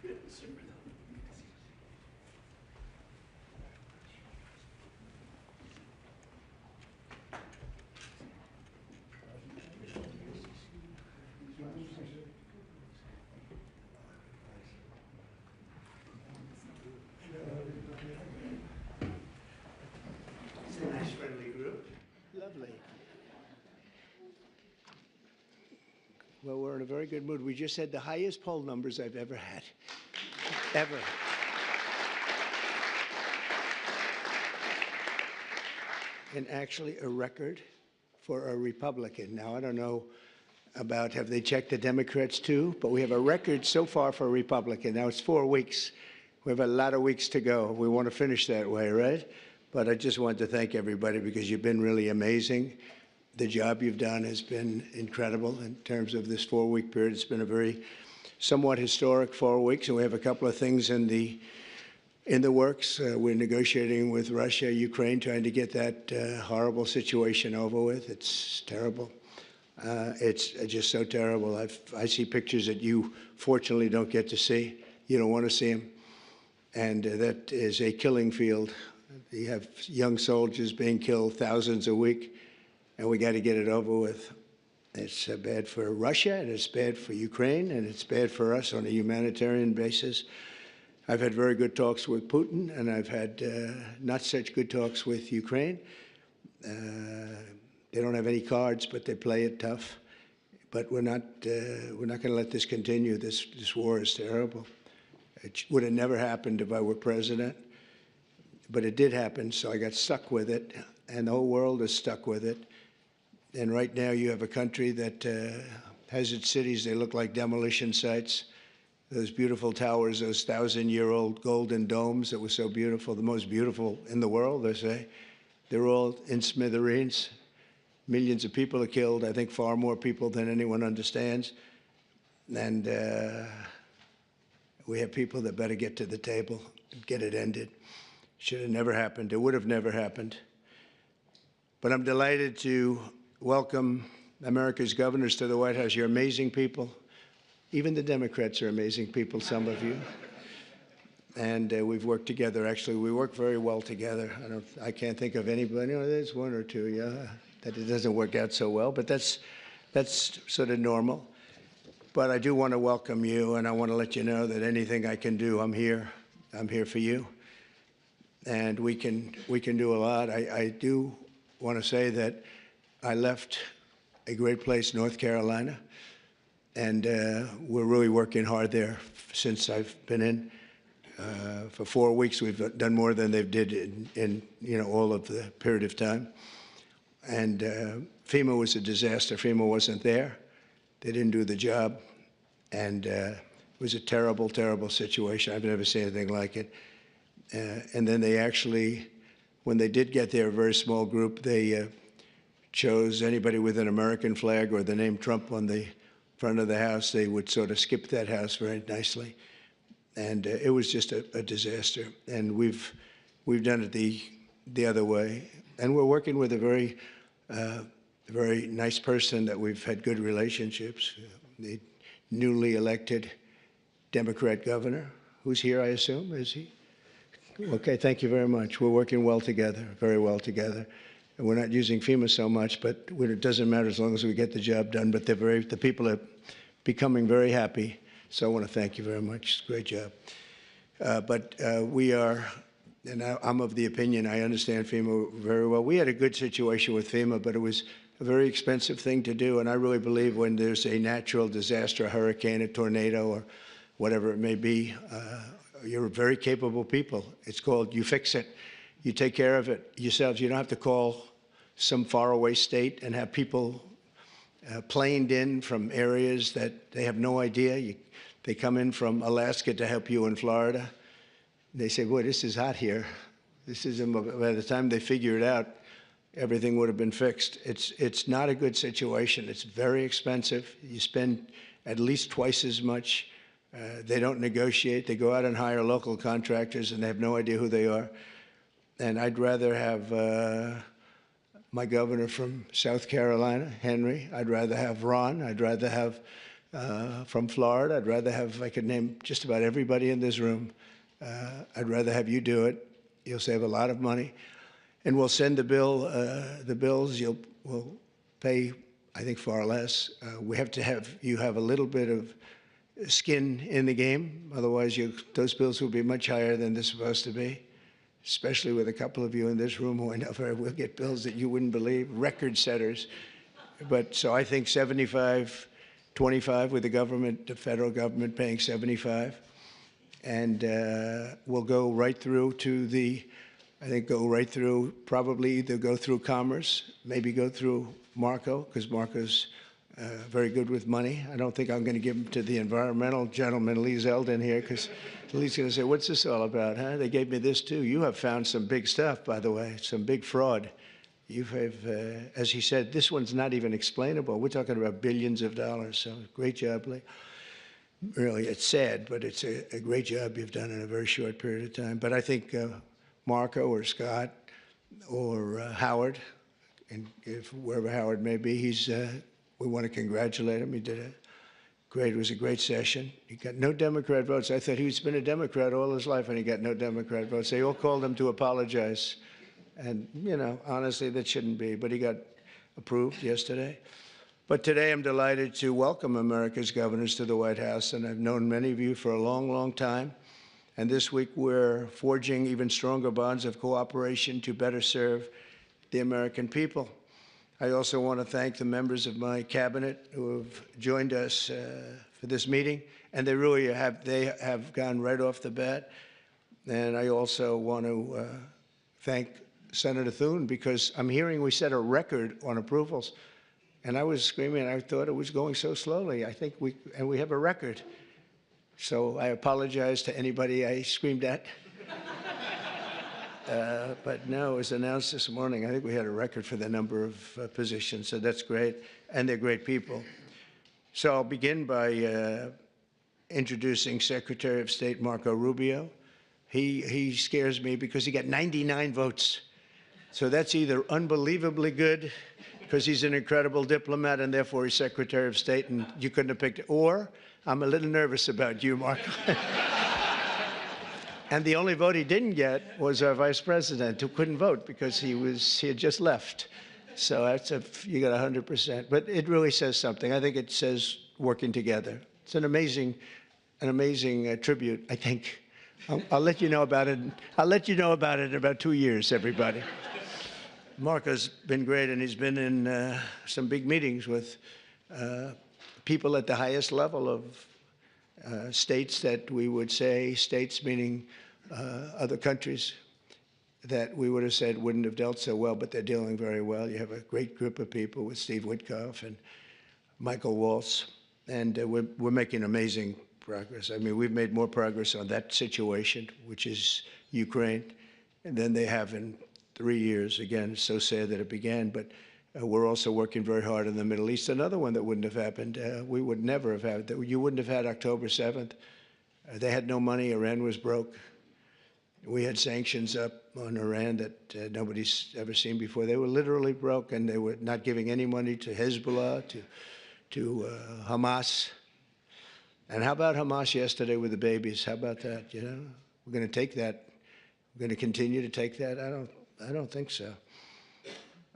It's a nice, friendly group. Lovely. Well, we're in a very good mood. We just had the highest poll numbers I've ever had. Ever. And actually a record for a Republican. Now, I don't know about, have they checked the Democrats too? But we have a record so far for a Republican. Now it's 4 weeks. We have a lot of weeks to go. We want to finish that way, right? But I just want to thank everybody because you've been really amazing. The job you've done has been incredible in terms of this 4-week period. It's been a very somewhat historic 4 weeks, and we have a couple of things in the works. We're negotiating with Russia, Ukraine, trying to get that horrible situation over with. It's terrible. It's just so terrible. I see pictures that you fortunately don't get to see. You don't want to see them. And that is a killing field. You have young soldiers being killed, thousands a week, and we got to get it over with. It's bad for Russia, and it's bad for Ukraine, and it's bad for us on a humanitarian basis. I've had very good talks with Putin, and I've had not such good talks with Ukraine. They don't have any cards, but they play it tough. But we're not going to let this continue. This war is terrible. It would have never happened if I were president, but it did happen, so I got stuck with it, and the whole world is stuck with it. And right now you have a country that has its cities, they look like demolition sites. Those beautiful towers, those 1,000-year-old golden domes that were so beautiful, the most beautiful in the world, they say, they're all in smithereens. Millions of people are killed, I think far more people than anyone understands. And we have people that better get to the table and get it ended. Should have never happened. It would have never happened. But I'm delighted to welcome America's governors to the White House. You're amazing people. Even the Democrats are amazing people, some of you. And we've worked together. Actually, we work very well together. I can't think of anybody. There's one or two, yeah, that it doesn't work out so well, but that's sort of normal. But I do want to welcome you, and I want to let you know that anything I can do, I'm here. I'm here for you. And we can do a lot. I do want to say that I left a great place, North Carolina, and we're really working hard there since I've been in. For 4 weeks, we've done more than they've did in all of the period of time. And FEMA was a disaster. FEMA wasn't there. They didn't do the job. And it was a terrible, terrible situation. I've never seen anything like it. And then they actually, when they did get there, a very small group, they chose anybody with an American flag or the name Trump on the front of the house. They would sort of skip that house very nicely. And it was just a disaster. And we've done it the other way. And we're working with a very nice person that we've had good relationships, the newly elected Democrat governor, who's here, I assume, is he? Okay, thank you very much. We're working well together, very well together. And we're not using FEMA so much, but it doesn't matter as long as we get the job done. But the people are becoming very happy. So I want to thank you very much. Great job. We are, and I'm of the opinion, I understand FEMA very well. We had a good situation with FEMA, but it was a very expensive thing to do. And I really believe when there's a natural disaster, a hurricane, a tornado, or whatever it may be, you're very capable people. It's called you fix it. You take care of it yourselves. You don't have to call some faraway state and have people planed in from areas that they have no idea. They come in from Alaska to help you in Florida. They say, boy, this is hot here. This is, by the time they figure it out, everything would have been fixed. It's not a good situation. It's very expensive. You spend at least twice as much. They don't negotiate. They go out and hire local contractors, and they have no idea who they are. And I'd rather have my governor from South Carolina, Henry. I'd rather have Ron. I'd rather have from Florida. I'd rather have, if I could name just about everybody in this room, I'd rather have you do it. You'll save a lot of money. And we'll send the bills. We'll pay, I think, far less. We have to have you have a little bit of skin in the game. Otherwise, those bills will be much higher than they're supposed to be, especially with a couple of you in this room who I know will get bills that you wouldn't believe, record setters. But so I think 75, 25 with the government, the federal government paying 75. And we'll go right through to probably either go through Commerce, maybe go through Marco, because Marco's very good with money. I don't think I'm going to give him to the environmental gentleman, Lee Zeldin here, because Lee's going to say, what's this all about, huh? They gave me this too. You have found some big stuff, by the way, some big fraud. You have, as he said, this one's not even explainable. We're talking about billions of dollars, so great job, Lee. Really, it's sad, but it's a great job you've done in a very short period of time. But I think Marco or Scott or Howard, and if wherever Howard may be, we want to congratulate him. He did it was a great session. He got no Democrat votes. I thought he's been a Democrat all his life, and he got no Democrat votes. They all called him to apologize. And, you know, honestly, that shouldn't be. But he got approved yesterday. But today I'm delighted to welcome America's governors to the White House. And I've known many of you for a long, long time. And this week we're forging even stronger bonds of cooperation to better serve the American people. I also want to thank the members of my cabinet who have joined us for this meeting, and they really have gone right off the bat. And I also want to thank Senator Thune, because I'm hearing we set a record on approvals, and I was screaming. I thought it was going so slowly. I think we have a record. So I apologize to anybody I screamed at. But no, it was announced this morning. I think we had a record for the number of positions, so that's great, and they're great people. So I'll begin by introducing Secretary of State Marco Rubio. He scares me because he got 99 votes. So that's either unbelievably good, because he's an incredible diplomat and therefore he's Secretary of State and you couldn't have picked it, or I'm a little nervous about you, Marco. And the only vote he didn't get was our vice president, who couldn't vote because he had just left. So you got 100%. But it really says something. I think it says working together. It's an amazing tribute, I think. I'll let you know about it. I'll let you know about it in about 2 years, everybody. Marco's been great, and he's been in some big meetings with people at the highest level of states that we would say, states meaning other countries that we would have said wouldn't have dealt so well, but they're dealing very well. You have a great group of people with Steve Witkoff and Michael Waltz, and we're making amazing progress. I mean, we've made more progress on that situation, which is Ukraine, than they have in 3 years. Again, it's so sad that it began, but we're also working very hard in the Middle East. Another one that wouldn't have happened, we would never have had, you wouldn't have had October 7th. They had no money. Iran was broke. We had sanctions up on Iran that nobody's ever seen before. They were literally broke, and they were not giving any money to Hezbollah, to Hamas. And how about Hamas yesterday with the babies? How about that? You know, we're going to take that. We're going to continue to take that. I don't think so.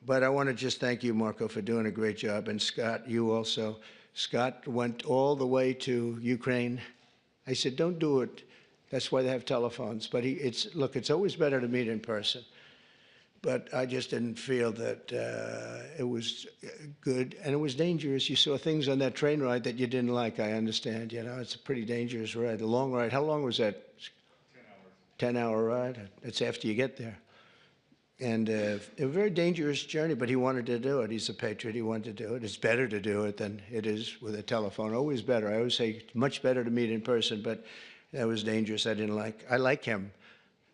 But I want to just thank you, Marco, for doing a great job. And Scott, you also. Scott went all the way to Ukraine. I said, don't do it. That's why they have telephones. But look, it's always better to meet in person. But I just didn't feel that it was good. And it was dangerous. You saw things on that train ride that you didn't like, I understand. You know, it's a pretty dangerous ride, a long ride. How long was that? 10 hours. 10-hour ride? That's after you get there. And a very dangerous journey, but he wanted to do it. He's a patriot. He wanted to do it. It's better to do it than it is with a telephone. Always better. I always say it's much better to meet in person, but that was dangerous. I like him.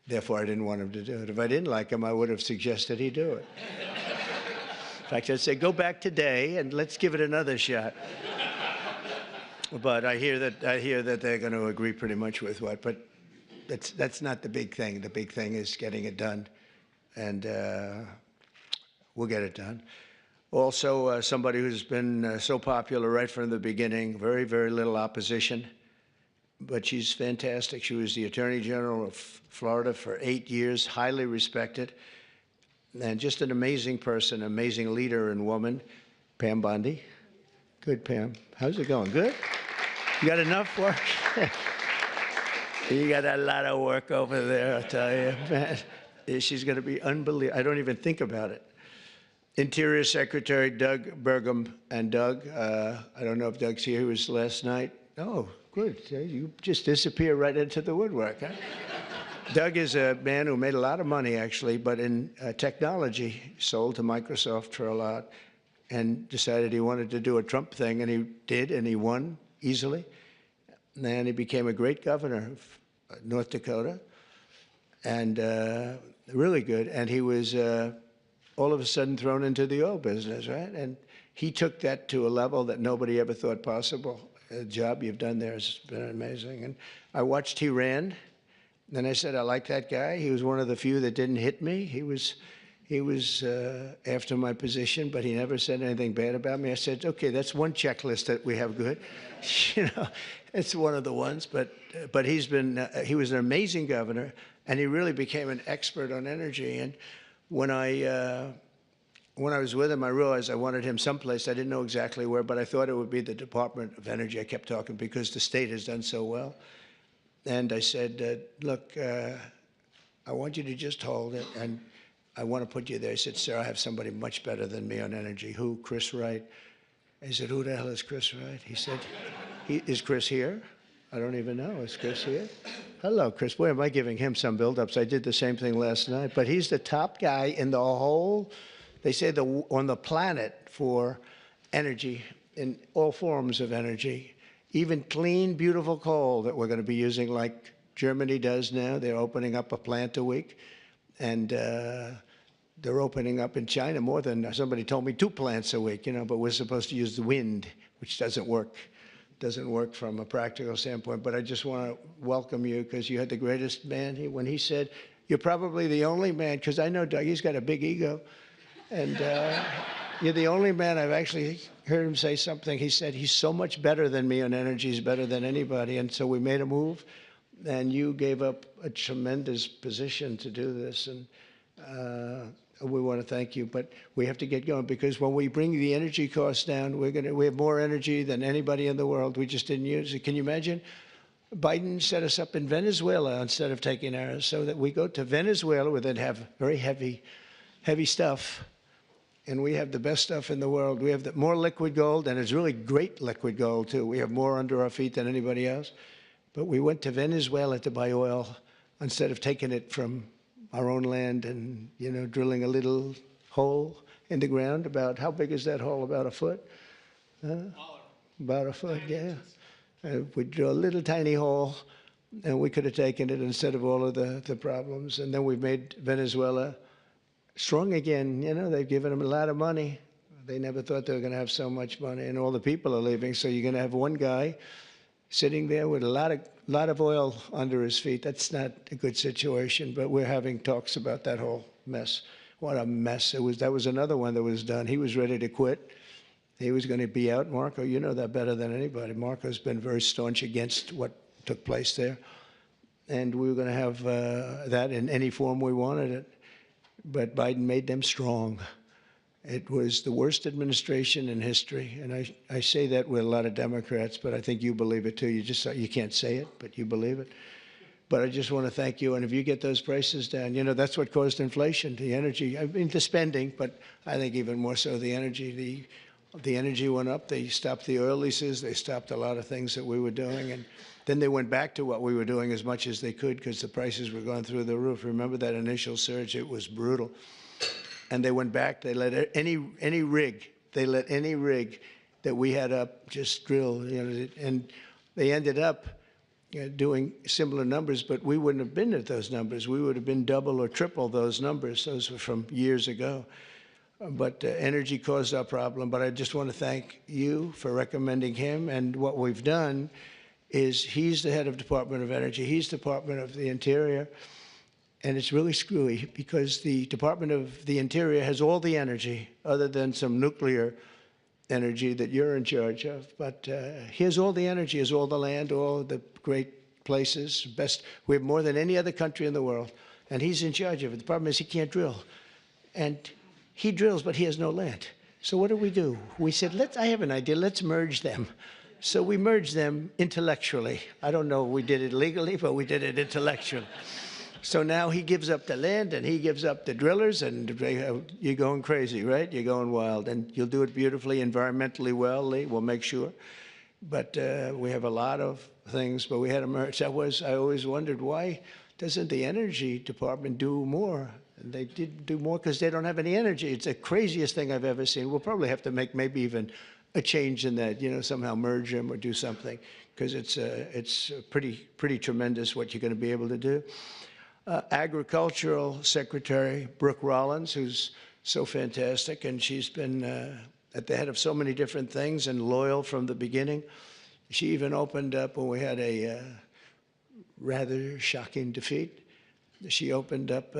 Therefore, I didn't want him to do it. If I didn't like him, I would have suggested he do it. In fact, I'd say, go back today and let's give it another shot. But I hear that they're going to agree pretty much with what. But that's not the big thing. The big thing is getting it done. And we'll get it done. Also, somebody who's been so popular right from the beginning, very, very little opposition. But she's fantastic. She was the Attorney General of Florida for 8 years, highly respected, and just an amazing person, amazing leader and woman, Pam Bondi. Good, Pam. How's it going? Good? You got enough work? You got a lot of work over there, I'll tell you, man. She's going to be unbelievable. I don't even think about it. Interior Secretary Doug Burgum. And Doug, I don't know if Doug's here, he was last night. Oh, good. You just disappear right into the woodwork, huh? Doug is a man who made a lot of money, actually, but in technology, sold to Microsoft for a lot, and decided he wanted to do a Trump thing, and he did, and he won easily. And he became a great governor of North Dakota, and really good. And he was all of a sudden thrown into the oil business, right? And he took that to a level that nobody ever thought possible. The job you've done there has been amazing. And I watched he ran. Then I said, I like that guy. He was one of the few that didn't hit me. He was after my position, but he never said anything bad about me. I said, okay, that's one checklist that we have good. You know, it's one of the ones. But he was an amazing governor, and he really became an expert on energy. And when I was with him, I realized I wanted him someplace. I didn't know exactly where, but I thought it would be the Department of Energy. I kept talking because the state has done so well. And I said, look, I want you to just hold it, and I want to put you there. He said, sir, I have somebody much better than me on energy. Who? Chris Wright. I said, who the hell is Chris Wright? He said, is Chris here? I don't even know. Is Chris here? Hello, Chris. Boy, am I giving him some build-ups. I did the same thing last night. But he's the top guy in the whole, they say, on the planet for energy, in all forms of energy. Even clean, beautiful coal that we're going to be using like Germany does now. They're opening up a plant a week. And they're opening up in China more than, somebody told me, 2 plants a week, you know, but we're supposed to use the wind, which doesn't work. Doesn't work from a practical standpoint. But I just want to welcome you because you had the greatest man. When he said, you're probably the only man, because I know Doug, he's got a big ego. And you're the only man I've actually heard him say something. He said, he's so much better than me on energy, he's better than anybody. And so we made a move, and you gave up a tremendous position to do this. And we want to thank you, but we have to get going because when we bring the energy costs down, we have more energy than anybody in the world. We just didn't use it. Can you imagine? Biden set us up in Venezuela instead of taking ours, so that we go to Venezuela where they'd have very heavy stuff. And we have the best stuff in the world. We have more liquid gold, and it's really great liquid gold, too. We have more under our feet than anybody else. But we went to Venezuela to buy oil instead of taking it from our own land and, you know, drilling a little hole in the ground. About how big is that hole? About a foot? About a foot, yeah. We drill a little tiny hole, and we could have taken it instead of all of the problems. And then we've made Venezuela strong again. You know, they've given them a lot of money. They never thought they were going to have so much money, and all the people are leaving. So you're going to have one guy sitting there with a lot of oil under his feet. That's not a good situation, but we're having talks about that whole mess. What a mess. That was another one that was done. He was ready to quit. He was going to be out. Marco, you know that better than anybody. Marco's been very staunch against what took place there. And we were going to have that in any form we wanted it. But Biden made them strong. It was the worst administration in history, and I say that with a lot of Democrats, but I think you believe it too. You can't say it, but you believe it. But I just want to thank you, and if you get those prices down, you know, that's what caused inflation, the energy. I mean, the spending, but I think even more so the energy. The energy went up. They stopped the oil leases. They stopped a lot of things that we were doing, and then they went back to what we were doing as much as they could because the prices were going through the roof. Remember that initial surge? It was brutal. And they went back. They let any rig that we had up just drill, you know, and they ended up doing similar numbers, but we wouldn't have been at those numbers. We would have been double or triple those numbers. Those were from years ago. But energy caused our problem. But I just want to thank you for recommending him. And what we've done is he's the head of Department of Energy. He's Department of the Interior. And it's really screwy because the Department of the Interior has all the energy, other than some nuclear energy that you're in charge of. But he has all the energy, has all the land, all the great places, best. We have more than any other country in the world, and he's in charge of it. The problem is he can't drill. And he drills, but he has no land. So what do? We said, I have an idea, let's merge them. So we merged them intellectually. I don't know if we did it legally, but we did it intellectually. So now he gives up the land and he gives up the drillers, and you're going crazy, right? You're going wild, and you'll do it beautifully, environmentally well, Lee, we'll make sure. But we have a lot of things, but we had a merge. I always wondered, why doesn't the Energy Department do more? And they didn't do more because they don't have any energy. It's the craziest thing I've ever seen. We'll probably have to make maybe even a change in that, somehow merge them or do something, because it's pretty tremendous what you're going to be able to do. Agricultural Secretary Brooke Rollins, who's so fantastic, and she's been at the head of so many different things and loyal from the beginning. She even opened up when we had a rather shocking defeat. She opened up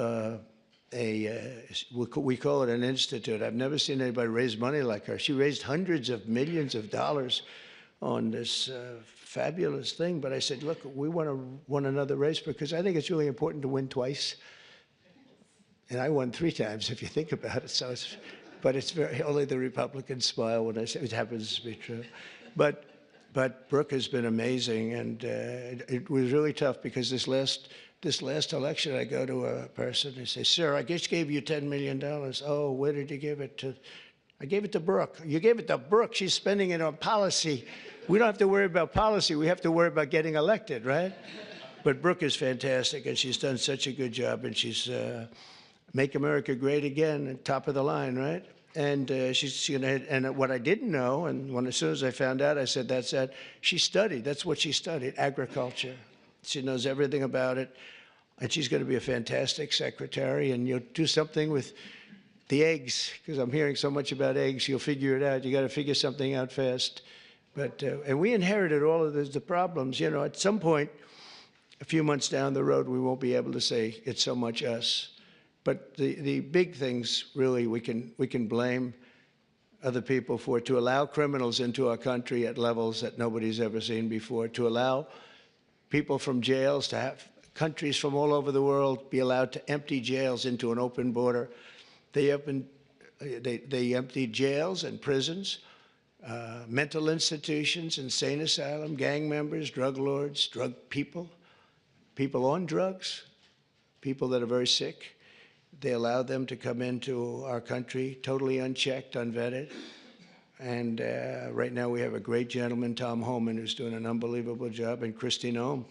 we call it an institute. I've never seen anybody raise money like her. She raised hundreds of millions of dollars on this fabulous thing. But I said, look, we want to win another race because I think it's really important to win twice. And I won 3 times, if you think about it. So but it's only the Republicans smile when I say it happens to be true. But Brooke has been amazing, and it was really tough because this last election, I go to a person and say, sir, I just gave you $10 million. Oh, where did you give it to? I gave it to Brooke. You gave it to Brooke. She's spending it on policy. We don't have to worry about policy. We have to worry about getting elected, right? But Brooke is fantastic, and she's done such a good job, and she's Make America Great Again, top of the line, right? And she's going to, and what I didn't know, and as soon as I found out, I said, that's that. She studied, that's what she studied, agriculture. She knows everything about it, and she's going to be a fantastic secretary, and you'll do something with the eggs, because I'm hearing so much about eggs. You'll figure it out. You got to figure something out fast. But and we inherited all of the problems. At some point, a few months down the road, we won't be able to say it's so much us. But the big things, really, we can blame other people for, to allow criminals into our country at levels that nobody's ever seen before, to allow people from jails, to have countries from all over the world be allowed to empty jails into an open border. They emptied jails and prisons, mental institutions, insane asylum, gang members, drug lords, drug people on drugs, people that are very sick. They allowed them to come into our country totally unchecked, unvetted. And right now we have a great gentleman, Tom Homan, who's doing an unbelievable job, and Christine Ohm.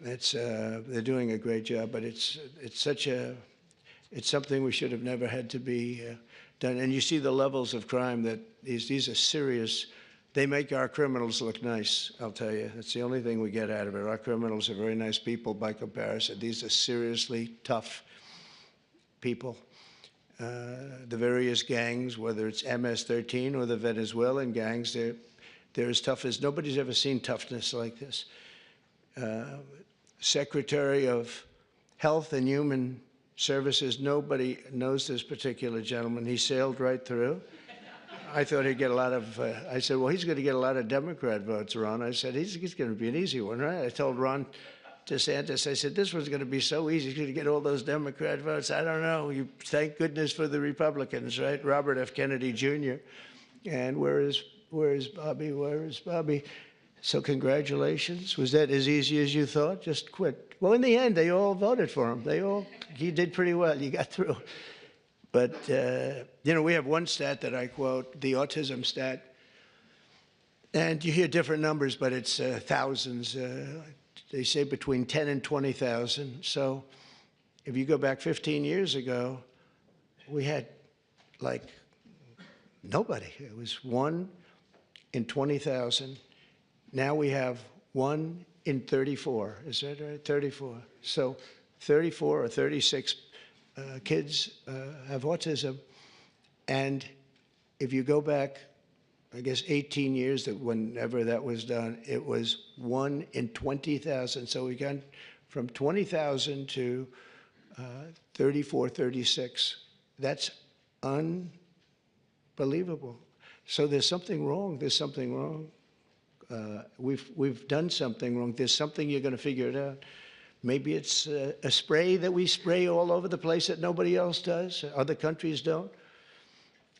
They're doing a great job, but it's something we should have never had to be done. And you see the levels of crime that these are serious. They make our criminals look nice, I'll tell you. That's the only thing we get out of it. Our criminals are very nice people by comparison. These are seriously tough people. The various gangs, whether it's MS-13 or the Venezuelan gangs, they're as tough as nobody's ever seen toughness like this. Secretary of Health and Human Services, nobody knows this particular gentleman. He sailed right through. I thought he'd get a lot of, I said, well, he's going to get a lot of Democrat votes, Ron. I said, he's going to be an easy one, right? I told Ron DeSantis, I said, this one's going to be so easy. He's going to get all those Democrat votes. I don't know. Thank goodness for the Republicans, right? Robert F. Kennedy Jr. And where is Bobby? Where is Bobby? So congratulations. Was that as easy as you thought? Just quit. Well, in the end, they all voted for him. He did pretty well. You got through. But, we have one stat that I quote, the autism stat. And you hear different numbers, but it's thousands. They say between 10 and 20,000. So if you go back 15 years ago, we had like nobody. It was 1 in 20,000. Now we have 1 in 34. Is that right? 34. So 34 or 36 kids have autism. And if you go back, I guess 18 years, that whenever that was done, it was 1 in 20,000. So we got from 20,000 to 34, 36. That's unbelievable. So there's something wrong. There's something wrong. We've done something wrong. There's something, you're going to figure it out. Maybe it's a spray that we spray all over the place that nobody else does. Other countries don't.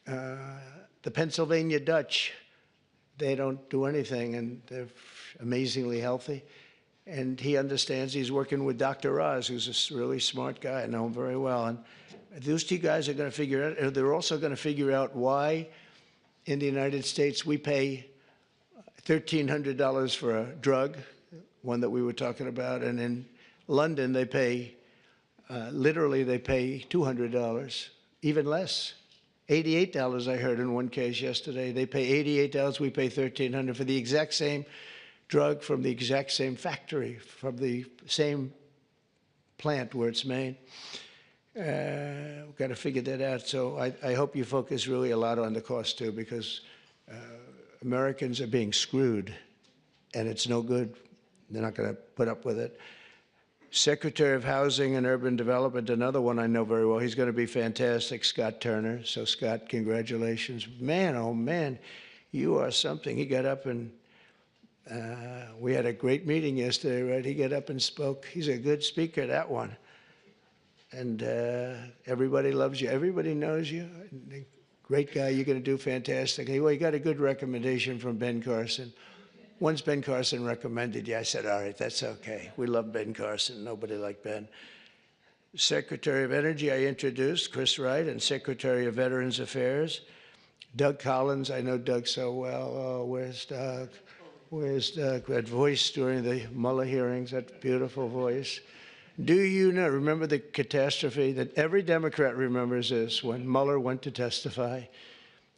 The Pennsylvania Dutch, they don't do anything, and they're amazingly healthy. And he understands. He's working with Dr. Oz, who's a really smart guy. I know him very well. And those two guys are going to figure out, they're also going to figure out why in the United States we pay $1,300 for a drug, one that we were talking about, and in London they pay, literally they pay $200, even less. $88 I heard in one case yesterday. They pay $88, we pay $1,300 for the exact same drug from the exact same factory, from the same plant where it's made. We've got to figure that out. So I hope you focus really a lot on the cost too, because Americans are being screwed, and it's no good. They're not going to put up with it. Secretary of Housing and Urban Development, another one I know very well. He's going to be fantastic, Scott Turner. So, Scott, congratulations. Man, oh, man, you are something. He got up and we had a great meeting yesterday, right? He got up and spoke. He's a good speaker, that one. And everybody loves you. Everybody knows you. Great guy. You're going to do fantastic. Well, you got a good recommendation from Ben Carson. Once Ben Carson recommended you, I said, all right, that's okay. We love Ben Carson. Nobody like Ben. Secretary of Energy, I introduced, Chris Wright, and Secretary of Veterans Affairs, Doug Collins. I know Doug so well. Oh, where's Doug? Where's Doug? That voice during the Mueller hearings, that beautiful voice. Do you know, remember the catastrophe that every Democrat remembers this, when Mueller went to testify?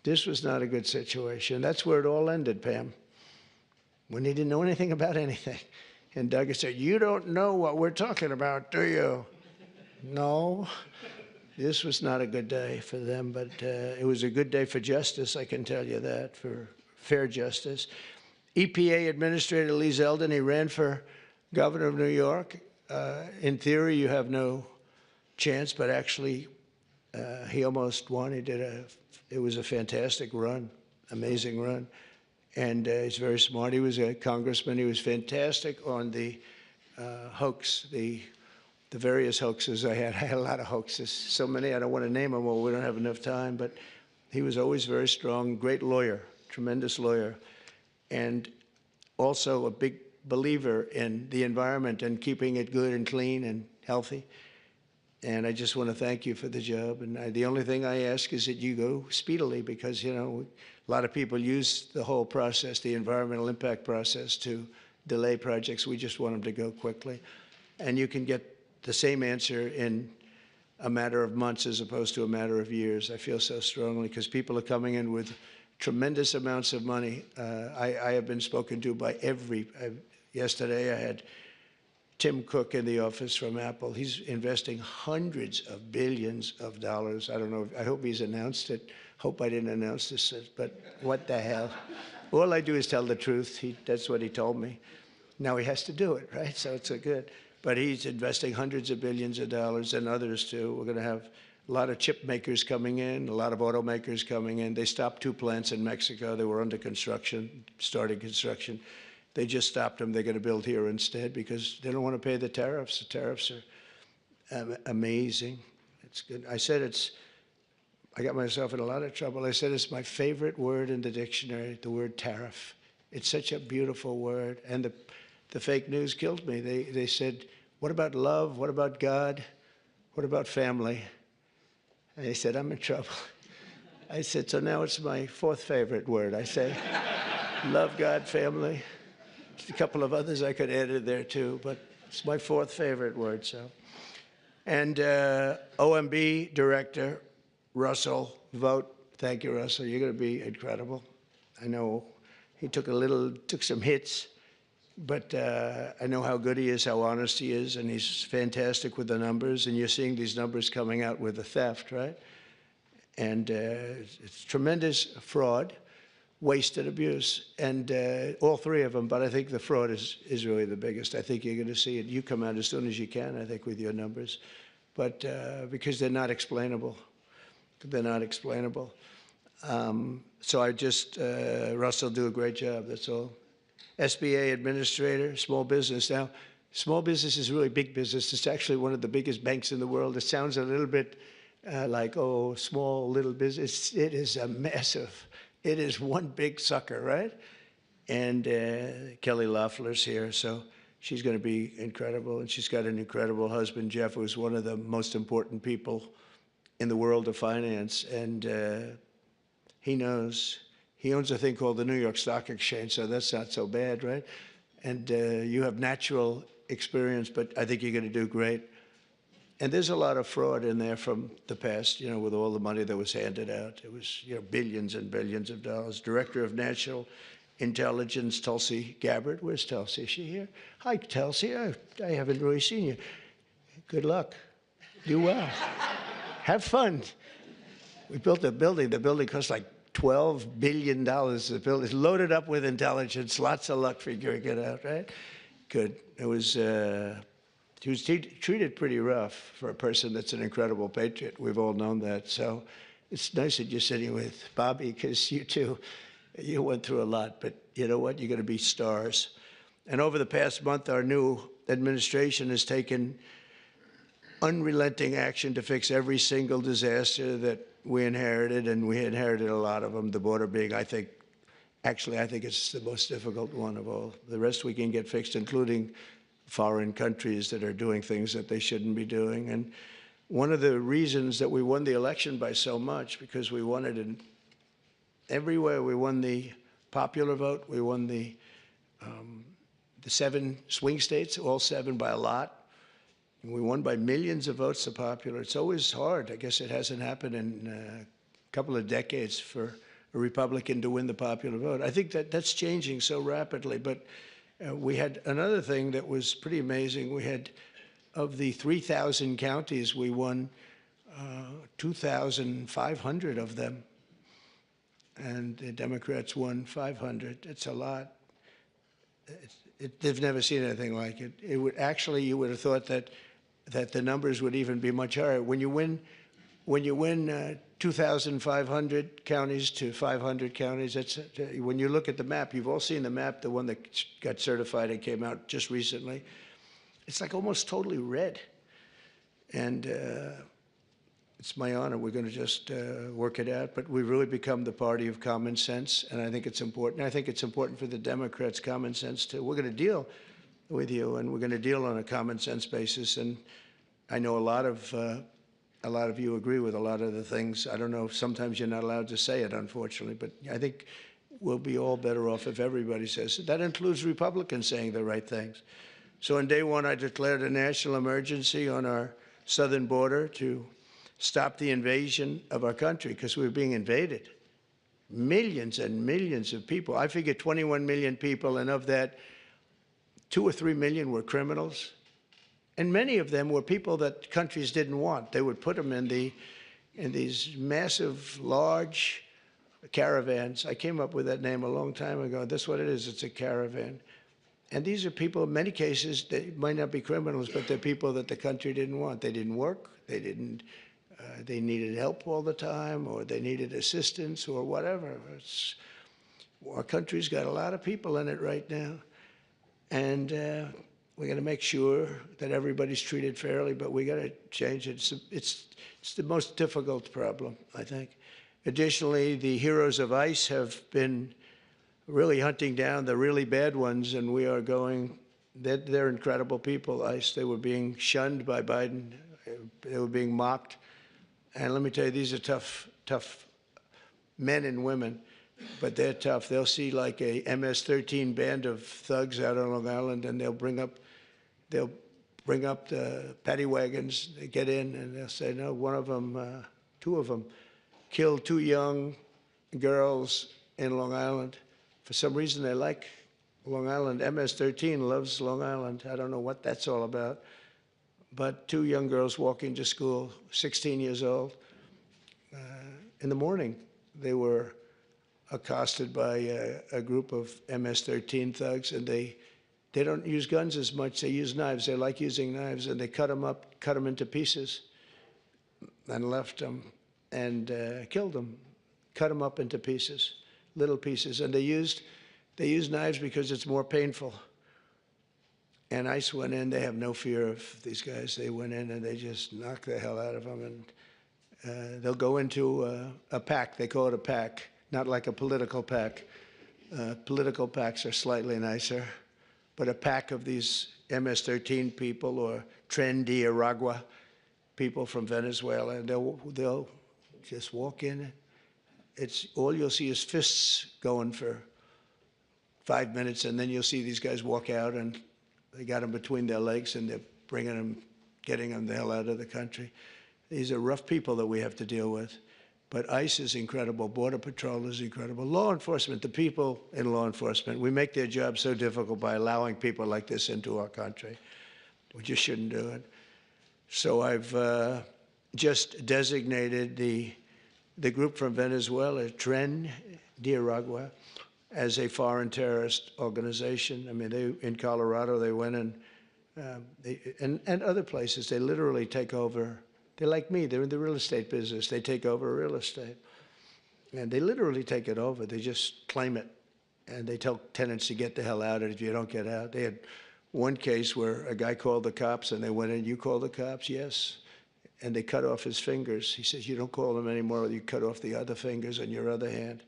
This was not a good situation. That's where it all ended, Pam, when he didn't know anything about anything. And Doug said, you don't know what we're talking about, do you? No. This was not a good day for them, but it was a good day for justice, I can tell you that, for fair justice. EPA Administrator Lee Zeldin, he ran for governor of New York. In theory, you have no chance, but actually, he almost won. It was a fantastic run, amazing run. And he's very smart. He was a congressman. He was fantastic on the hoax, the various hoaxes I had. I had a lot of hoaxes, so many I don't want to name them all. We don't have enough time. But he was always very strong, great lawyer, tremendous lawyer, and also a big believer in the environment and keeping it good and clean and healthy. And I just want to thank you for the job. And the only thing I ask is that you go speedily, because, you know, a lot of people use the whole process, the environmental impact process, to delay projects. We just want them to go quickly. And you can get the same answer in a matter of months as opposed to a matter of years. I feel so strongly, because people are coming in with tremendous amounts of money. I have been spoken to by yesterday I had Tim Cook in the office from Apple. He's investing hundreds of billions of dollars. I don't know. I hope he's announced it. Hope I didn't announce this, but what the hell? All I do is tell the truth. That's what he told me. Now he has to do it, right? So it's good. But he's investing hundreds of billions of dollars, and others too. We're going to have a lot of chip makers coming in, a lot of automakers coming in. They stopped 2 plants in Mexico. They were under construction, starting construction. They just stopped them. They're going to build here instead because they don't want to pay the tariffs. The tariffs are amazing. It's good. I got myself in a lot of trouble. I said it's my favorite word in the dictionary, the word tariff. It's such a beautiful word. And the fake news killed me. They said, what about love? What about God? What about family? And they said, I'm in trouble. I said, so now it's my 4th favorite word. I say, love, God, family. A couple of others I could add in there too, but it's my 4th favorite word. So, and OMB Director Russell Vogt, thank you, Russell. You're going to be incredible. I know he took some hits, but I know how good he is, how honest he is, and he's fantastic with the numbers. And you're seeing these numbers coming out with the theft, right? And it's tremendous fraud, waste, and abuse, and all 3 of them. But I think the fraud is really the biggest. I think you're going to see it. You come out as soon as you can, I think, with your numbers. but because they're not explainable. They're not explainable. So I just, Russell, do a great job, that's all. SBA administrator, small business. Now, small business is really big business. It's actually one of the biggest banks in the world. It sounds a little bit like, oh, small, little business. It is a massive, it is one big sucker, right? And Kelly Loeffler's here, so she's going to be incredible. And she's got an incredible husband, Jeff, who's one of the most important people in the world of finance. And he knows. He owns a thing called the New York Stock Exchange, so that's not so bad, right? And you have natural experience, but I think you're going to do great. And there's a lot of fraud in there from the past, you know, with all the money that was handed out. It was, you know, billions and billions of dollars. Director of National Intelligence, Tulsi Gabbard. Where's Tulsi? Is she here? Hi, Tulsi. I haven't really seen you. Good luck. Do well. Have fun. We built a building. The building cost like $12 billion. The building is loaded up with intelligence. Lots of luck figuring it out, right? Good. It was, he was treated pretty rough for a person that's an incredible patriot. We've all known that. So it's nice that you're sitting with Bobby, because you two, you went through a lot. But you know what? You're going to be stars. And over the past month, our new administration has taken unrelenting action to fix every single disaster that we inherited, and we inherited a lot of them, the border being, I think it's the most difficult one of all. The rest we can get fixed, including foreign countries that are doing things that they shouldn't be doing. And one of the reasons that we won the election by so much, because we won it in everywhere. We won the popular vote. We won the 7 swing states, all 7 by a lot. And we won by millions of votes, the popular. It's always hard. I guess it hasn't happened in a couple of decades for a Republican to win the popular vote. I think that that's changing so rapidly. But we had another thing that was pretty amazing. We had, of the 3,000 counties, we won 2,500 of them. And the Democrats won 500. It's a lot. They've never seen anything like it. It would actually, you would have thought that the numbers would even be much higher. When you win 2,500 counties to 500 counties, that's, when you look at the map, you've all seen the map, the one that got certified and came out just recently. It's like almost totally red. And it's my honor. We're going to just work it out. But we've really become the party of common sense, and I think it's important. I think it's important for the Democrats' common sense too. We're going to deal with you, and we're going to deal on a common sense basis. And I know a lot of you agree with a lot of the things. I don't know, sometimes you're not allowed to say it, unfortunately, but I think we'll be all better off if everybody says it. That includes Republicans saying the right things. So on day one, I declared a national emergency on our southern border to stop the invasion of our country, because we were being invaded. Millions and millions of people. I figure 21 million people, and of that, 2 or 3 million were criminals. And many of them were people that countries didn't want. They would put them in these massive, large caravans. I came up with that name a long time ago. That's what it is. It's a caravan. And these are people, in many cases, they might not be criminals, but they're people that the country didn't want. They didn't work. They didn't. They needed help all the time, or they needed assistance, or whatever. Our country's got a lot of people in it right now. And we're going to make sure that everybody's treated fairly, but we got to change it. It's the most difficult problem, I think. Additionally, the heroes of ICE have been really hunting down the really bad ones, and we are going, they're incredible people, ICE. They were being shunned by Biden. They were being mocked. And let me tell you, these are tough men and women. But they're tough. They'll see like a MS-13 band of thugs out on Long Island, and they'll bring up the paddy wagons. They get in, and they'll say, no, one of them, 2 of them, killed 2 young girls in Long Island. For some reason, they like Long Island. MS-13 loves Long Island. I don't know what that's all about. But 2 young girls walking to school, 16 years old. In the morning, they were accosted by a group of MS-13 thugs, and they don't use guns as much. They use knives. They like using knives, and they cut them up, cut them into pieces. and left them and killed them, cut them up into pieces, little pieces. And they used knives because it's more painful. And ICE went in. They have no fear of these guys. They went in and they just knocked the hell out of them. And they'll go into a pack. They call it a pack, not like a political pack. Political packs are slightly nicer. But a pack of these MS-13 people or Tren de Aragua people from Venezuela, and they'll just walk in. It's all you'll see is fists going for 5 minutes, and then you'll see these guys walk out, and they got them between their legs, and they're bringing them, getting them the hell out of the country. These are rough people that we have to deal with. But ICE is incredible. Border Patrol is incredible. Law enforcement, the people in law enforcement, we make their job so difficult by allowing people like this into our country. We just shouldn't do it. So I've just designated the group from Venezuela, Tren de Aragua, as a foreign terrorist organization. I mean, they, in Colorado, they went in, and other places, they literally take over. They're like me. They're in the real estate business. They take over real estate. And they literally take it over. They just claim it. And they tell tenants to get the hell out if you don't get out. They had one case where a guy called the cops, and they went in, "You call the cops?" "Yes." And they cut off his fingers. He says, "You don't call them anymore. You cut off the other fingers on your other hand."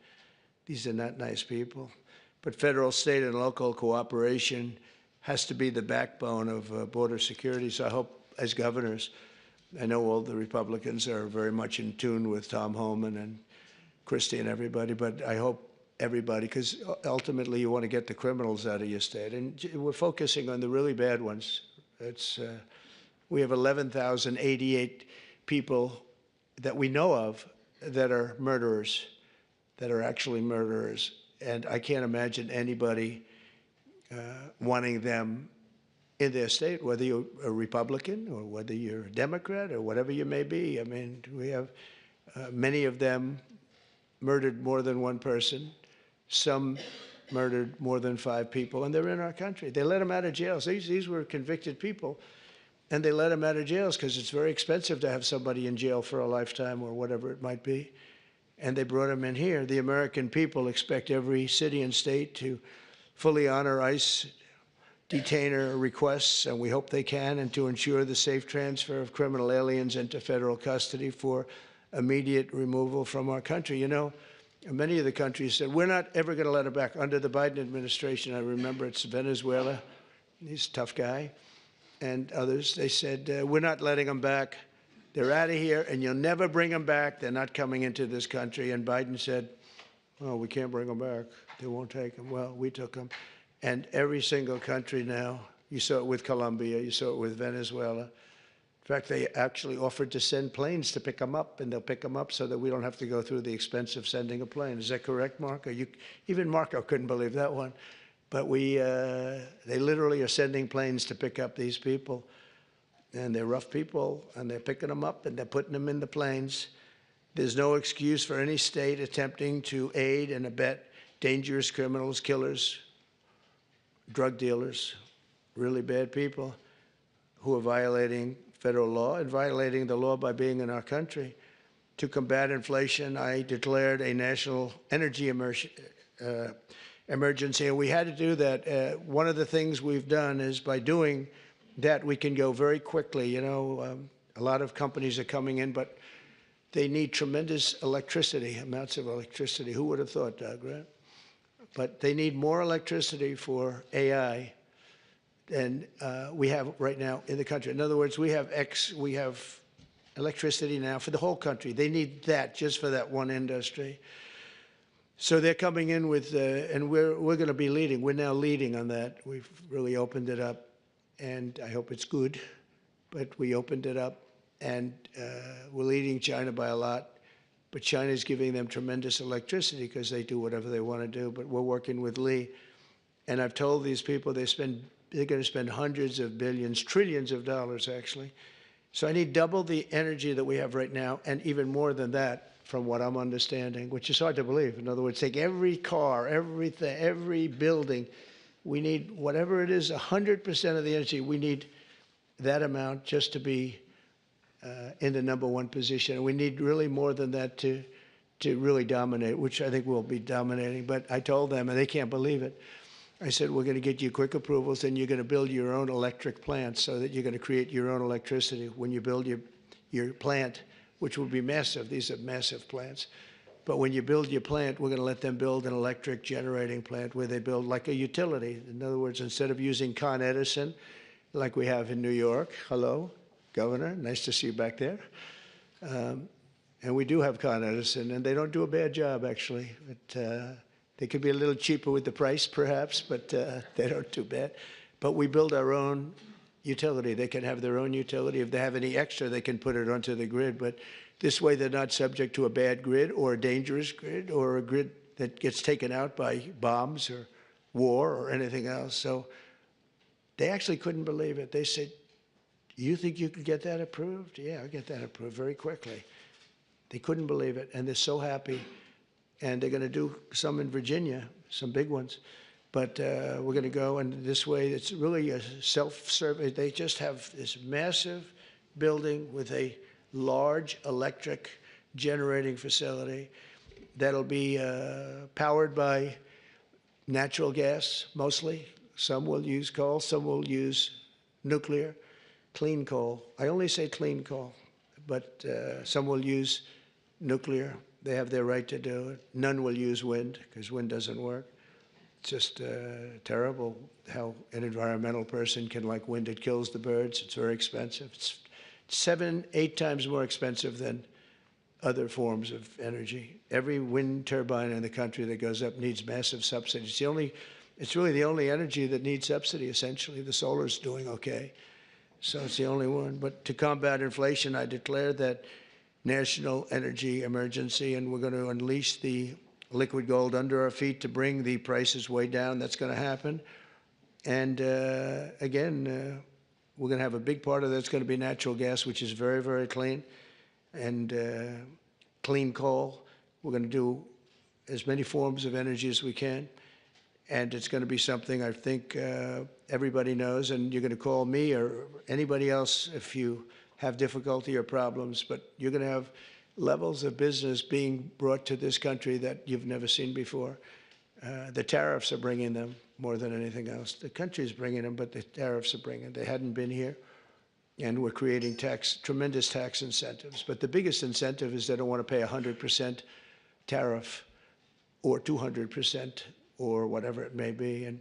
These are not nice people. But federal, state, and local cooperation has to be the backbone of border security. So I hope, as governors, I know all the Republicans are very much in tune with Tom Homan and Christie and everybody, but I hope everybody, because ultimately you want to get the criminals out of your state. And we're focusing on the really bad ones. We have 11,088 people that we know of that are murderers, that are actually murderers. And I can't imagine anybody wanting them in their state, whether you're a Republican or whether you're a Democrat or whatever you may be. I mean, we have many of them murdered more than one person. Some murdered more than 5 people, and they're in our country. They let them out of jails. These were convicted people, and they let them out of jails because it's very expensive to have somebody in jail for a lifetime or whatever it might be. And they brought them in here. The American people expect every city and state to fully honor ICE detainer requests, and we hope they can, and to ensure the safe transfer of criminal aliens into federal custody for immediate removal from our country. You know, many of the countries said, "We're not ever going to let them back." Under the Biden administration, I remember it's Venezuela, he's a tough guy, and others, they said, "We're not letting them back. They're out of here, and you'll never bring them back. They're not coming into this country." And Biden said, "Oh, we can't bring them back. They won't take them." Well, we took them. And every single country now, you saw it with Colombia, you saw it with Venezuela. In fact, they actually offered to send planes to pick them up, and they'll pick them up so that we don't have to go through the expense of sending a plane. Is that correct, Marco? Even Marco couldn't believe that one. But they literally are sending planes to pick up these people. And they're rough people, and they're picking them up, and they're putting them in the planes. There's no excuse for any state attempting to aid and abet dangerous criminals, killers, drug dealers, really bad people who are violating federal law and violating the law by being in our country. To combat inflation, I declared a national energy emergency, and we had to do that. One of the things we've done is by doing that, we can go very quickly. You know, a lot of companies are coming in, but they need tremendous electricity, amounts of electricity. Who would have thought, Doug, right? But they need more electricity for AI than we have right now in the country. In other words, we have electricity now for the whole country. They need that just for that one industry. So they're coming in with, and we're going to be leading. We're now leading on that. We've really opened it up, and I hope it's good. But we opened it up, and we're leading China by a lot. But China's giving them tremendous electricity because they do whatever they want to do. But we're working with Lee. And I've told these people they're going to spend hundreds of billions, trillions of dollars, actually. So I need double the energy that we have right now, and even more than that, from what I'm understanding, which is hard to believe. In other words, take every car, everything, every building. We need, whatever it is, 100% of the energy. We need that amount just to be in the #1 position. And we need really more than that to really dominate, which I think we'll be dominating. But I told them, and they can't believe it, I said, we're going to get you quick approvals, and you're going to build your own electric plant so that you're going to create your own electricity when you build your plant, which will be massive. These are massive plants. But when you build your plant, we're going to let them build an electric generating plant where they build like a utility. In other words, instead of using Con Edison, like we have in New York, hello, Governor, nice to see you back there. And we do have Con Edison, and they don't do a bad job, actually. But, they could be a little cheaper with the price, perhaps, but they don't do bad. But we build our own utility. They can have their own utility. If they have any extra, they can put it onto the grid. But this way, they're not subject to a bad grid or a dangerous grid or a grid that gets taken out by bombs or war or anything else. So they actually couldn't believe it. They said, you think you could get that approved? Yeah, I'll get that approved very quickly. They couldn't believe it, and they're so happy. And they're going to do some in Virginia, some big ones. But we're going to go, and this way, it's really a self-service. They just have this massive building with a large electric generating facility that'll be powered by natural gas, mostly. Some will use coal, some will use nuclear, clean coal. I only say clean coal, but some will use nuclear. They have their right to do it. None will use wind, because wind doesn't work. It's just terrible how an environmental person can like wind. It kills the birds. It's very expensive. It's 7, 8 times more expensive than other forms of energy. Every wind turbine in the country that goes up needs massive subsidies. It's really the only energy that needs subsidy, essentially. The solar's doing okay. So it's the only one. But to combat inflation, I declared that national energy emergency, and we're going to unleash the liquid gold under our feet to bring the prices way down. That's going to happen. And again, we're going to have a big part of that's going to be natural gas, which is very, very clean, and clean coal. We're going to do as many forms of energy as we can. And it's going to be something I think everybody knows, and you're going to call me or anybody else if you have difficulty or problems, but you're going to have levels of business being brought to this country that you've never seen before. The tariffs are bringing them more than anything else. The country's bringing them, but the tariffs are bringing them. They hadn't been here, and we're creating tremendous tax incentives. But the biggest incentive is they don't want to pay 100% tariff or 200% or whatever it may be. And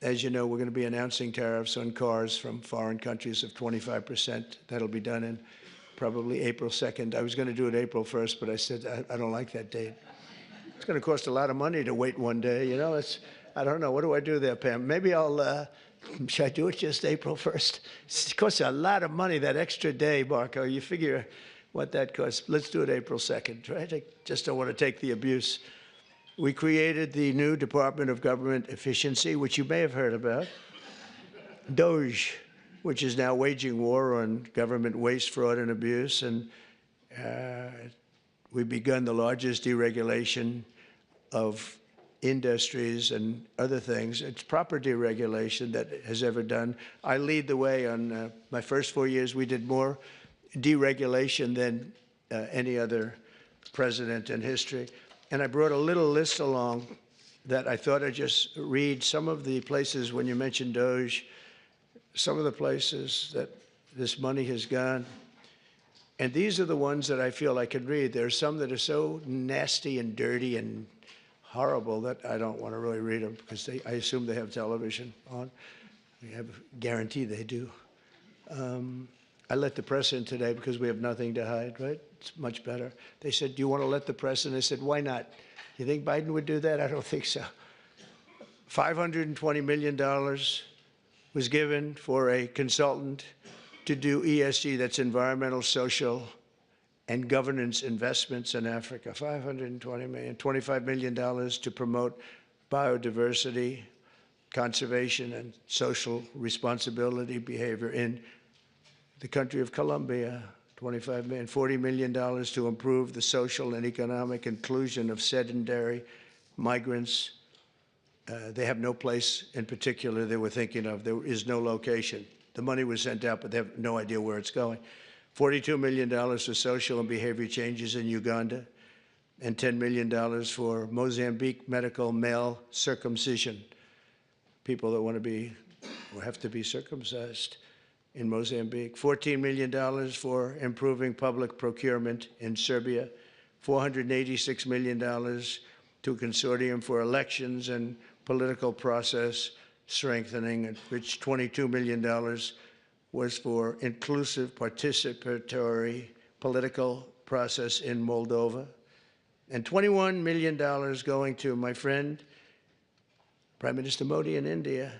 as you know, we're going to be announcing tariffs on cars from foreign countries of 25%. That'll be done in probably April 2nd. I was going to do it April 1st, but I said, I don't like that date. It's going to cost a lot of money to wait one day. You know, I don't know. What do I do there, Pam? Maybe should I do it just April 1st? It costs a lot of money, that extra day, Marco. You figure what that costs. Let's do it April 2nd, right? I just don't want to take the abuse. We created the new Department of Government Efficiency, which you may have heard about, DOGE, which is now waging war on government waste, fraud, and abuse. And we've begun the largest deregulation of industries and other things. It's proper deregulation that has ever done. I lead the way on my first 4 years. We did more deregulation than any other president in history. And I brought a little list along that I thought I'd just read some of the places when you mentioned DOGE, some of the places that this money has gone. And these are the ones that I feel I could read. There are some that are so nasty and dirty and horrible that I don't want to really read them because I assume they have television on. I have a guarantee they do. I let the press in today because we have nothing to hide, right? It's much better. They said, do you want to let the press in? I said, why not? You think Biden would do that? I don't think so. $520 million was given for a consultant to do ESG, that's environmental, social, and governance investments in Africa. $520 million, $25 million to promote biodiversity, conservation, and social responsibility behavior in the country of Colombia. $25 million, $40 million to improve the social and economic inclusion of sedentary migrants. They have no place in particular they were thinking of. There is no location. The money was sent out, but they have no idea where it's going. $42 million for social and behavior changes in Uganda, and $10 million for Mozambique medical male circumcision. People that want to be or have to be circumcised in Mozambique. $14 million for improving public procurement in Serbia. $486 million to a consortium for elections and political process strengthening, which $22 million was for inclusive participatory political process in Moldova. And $21 million going to my friend, Prime Minister Modi in India,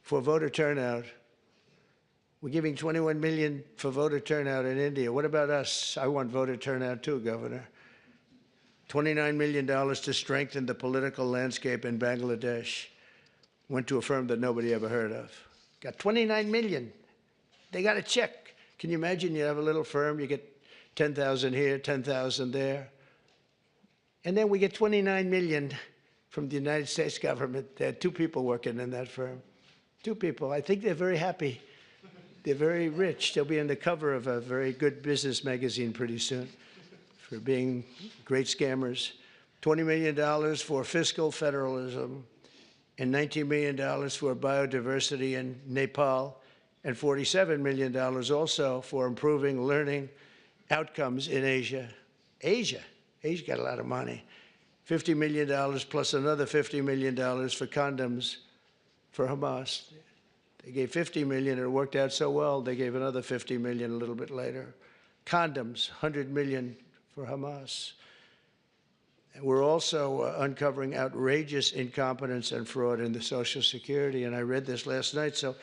for voter turnout. We're giving $21 million for voter turnout in India. What about us? I want voter turnout too, Governor. $29 million to strengthen the political landscape in Bangladesh. Went to a firm that nobody ever heard of. Got $29 million. They got a check. Can you imagine you have a little firm, you get 10,000 here, 10,000 there. And then we get $29 million from the United States government. There are 2 people working in that firm. 2 people. I think they're very happy. They're very rich. They'll be on the cover of a very good business magazine pretty soon for being great scammers. $20 million for fiscal federalism, and $19 million for biodiversity in Nepal, and $47 million also for improving learning outcomes in Asia. Asia got a lot of money. $50 million plus another $50 million for condoms for Hamas. They gave $50 million, and it worked out so well, they gave another $50 million a little bit later. Condoms, $100 million for Hamas. And we're also uncovering outrageous incompetence and fraud in the Social Security, and I read this last night, so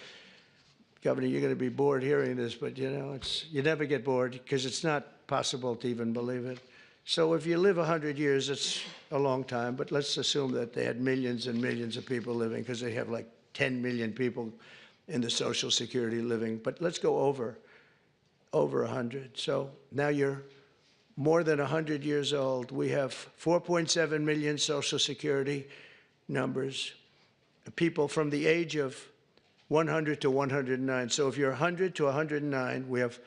Governor, you're going to be bored hearing this, but you know, you never get bored because it's not possible to even believe it. So if you live 100 years, it's a long time, but let's assume that they had millions and millions of people living, because they have like 10 million people in the Social Security living. But let's go over 100. So now you're more than 100 years old. We have 4.7 million Social Security numbers, people from the age of 100 to 109. So if you're 100 to 109, we have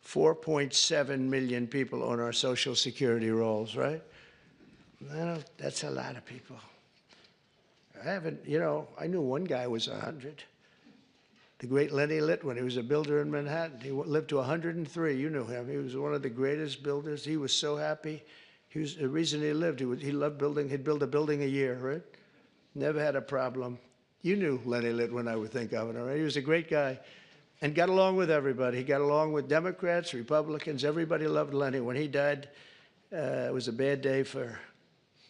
4.7 million people on our Social Security rolls, right? That's a lot of people. I knew one guy was 100. The great Lenny Litwin, he was a builder in Manhattan. He lived to 103. You knew him. He was one of the greatest builders. He was so happy. The reason he lived, he loved building. He'd build a building a year, right? Never had a problem. You knew Lenny Litwin, I would think, Governor, right? He was a great guy and got along with everybody. He got along with Democrats, Republicans. Everybody loved Lenny. When he died, it was a bad day for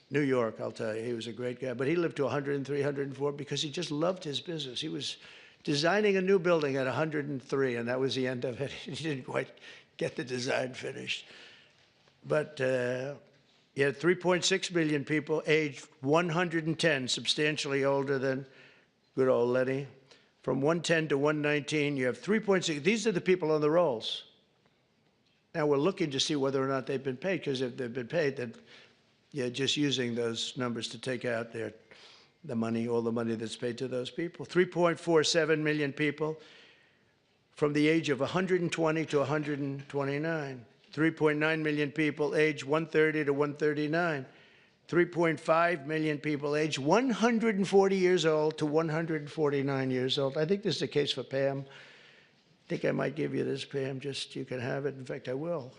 New York, I'll tell you. He was a great guy. But he lived to 103, 104 because he just loved his business. He was designing a new building at 103, and that was the end of it. He didn't quite get the design finished. But you had 3.6 million people aged 110, substantially older than good old Lenny. From 110 to 119, you have 3.6. These are the people on the rolls. Now we're looking to see whether or not they've been paid, because if they've been paid, then you're just using those numbers to take out the money, all the money that's paid to those people. 3.47 million people from the age of 120 to 129. 3.9 million people aged 130 to 139. 3.5 million people aged 140 years old to 149 years old. I think this is the case for Pam. I think I might give you this, Pam, just you can have it. In fact, I will.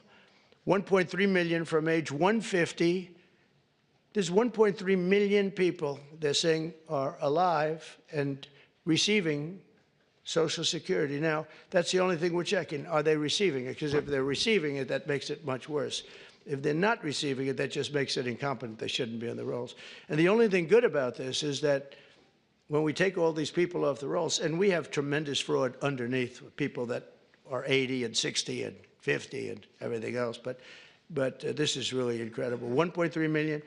1.3 million from age 150. There's 1.3 million people, they're saying, are alive and receiving Social Security. Now, that's the only thing we're checking. Are they receiving it? Because if they're receiving it, that makes it much worse. If they're not receiving it, that just makes it incompetent. They shouldn't be on the rolls. And the only thing good about this is that when we take all these people off the rolls, and we have tremendous fraud underneath, with people that are 80 and 60 and 50 and everything else, but this is really incredible. 1.3 million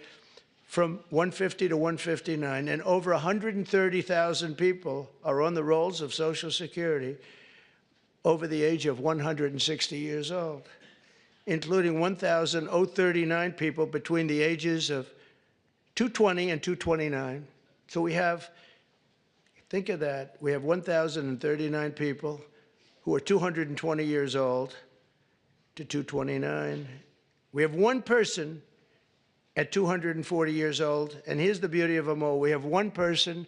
from 150 to 159, and over 130,000 people are on the rolls of Social Security over the age of 160 years old, including 1,039 people between the ages of 220 and 229. So we have, think of that, we have 1,039 people who are 220 years old, to 229. We have one person at 240 years old, and here's the beauty of them all. We have one person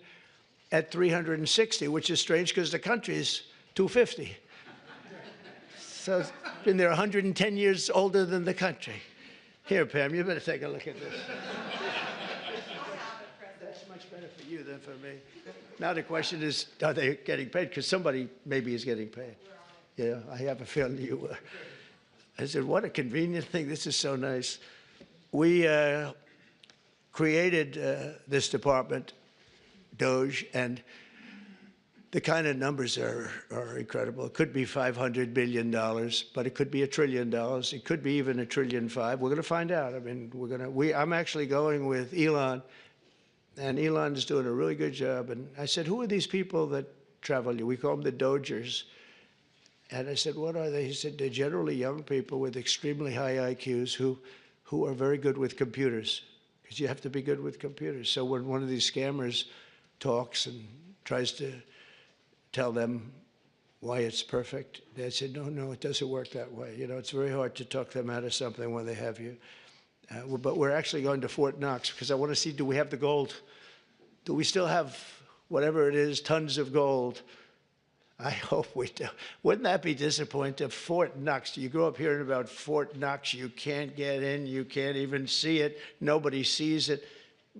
at 360, which is strange because the country is 250. So it's been there 110 years older than the country. Here, Pam, you better take a look at this. That's much better for you than for me. Now the question is, are they getting paid? Because somebody maybe is getting paid. Yeah, I have a feeling you were. I said, what a convenient thing. This is so nice. We created this department, DOGE, and the kind of numbers are incredible. It could be $500 billion, but it could be $1 trillion. It could be even $1.5 trillion. We're going to find out. I mean, I'm actually going with Elon, and Elon is doing a really good job. And I said, who are these people that travel? We call them the Dogers. And I said, what are they? He said, they're generally young people with extremely high IQs who are very good with computers, because you have to be good with computers. So when one of these scammers talks and tries to tell them why it's perfect, they said, no, it doesn't work that way. You know, it's very hard to talk them out of something when they have you. But we're actually going to Fort Knox because I want to see, do we have the gold? Do we still have whatever it is, tons of gold? I hope we do. Wouldn't that be disappointing? Fort Knox. You grow up hearing about Fort Knox. You can't get in. You can't even see it. Nobody sees it.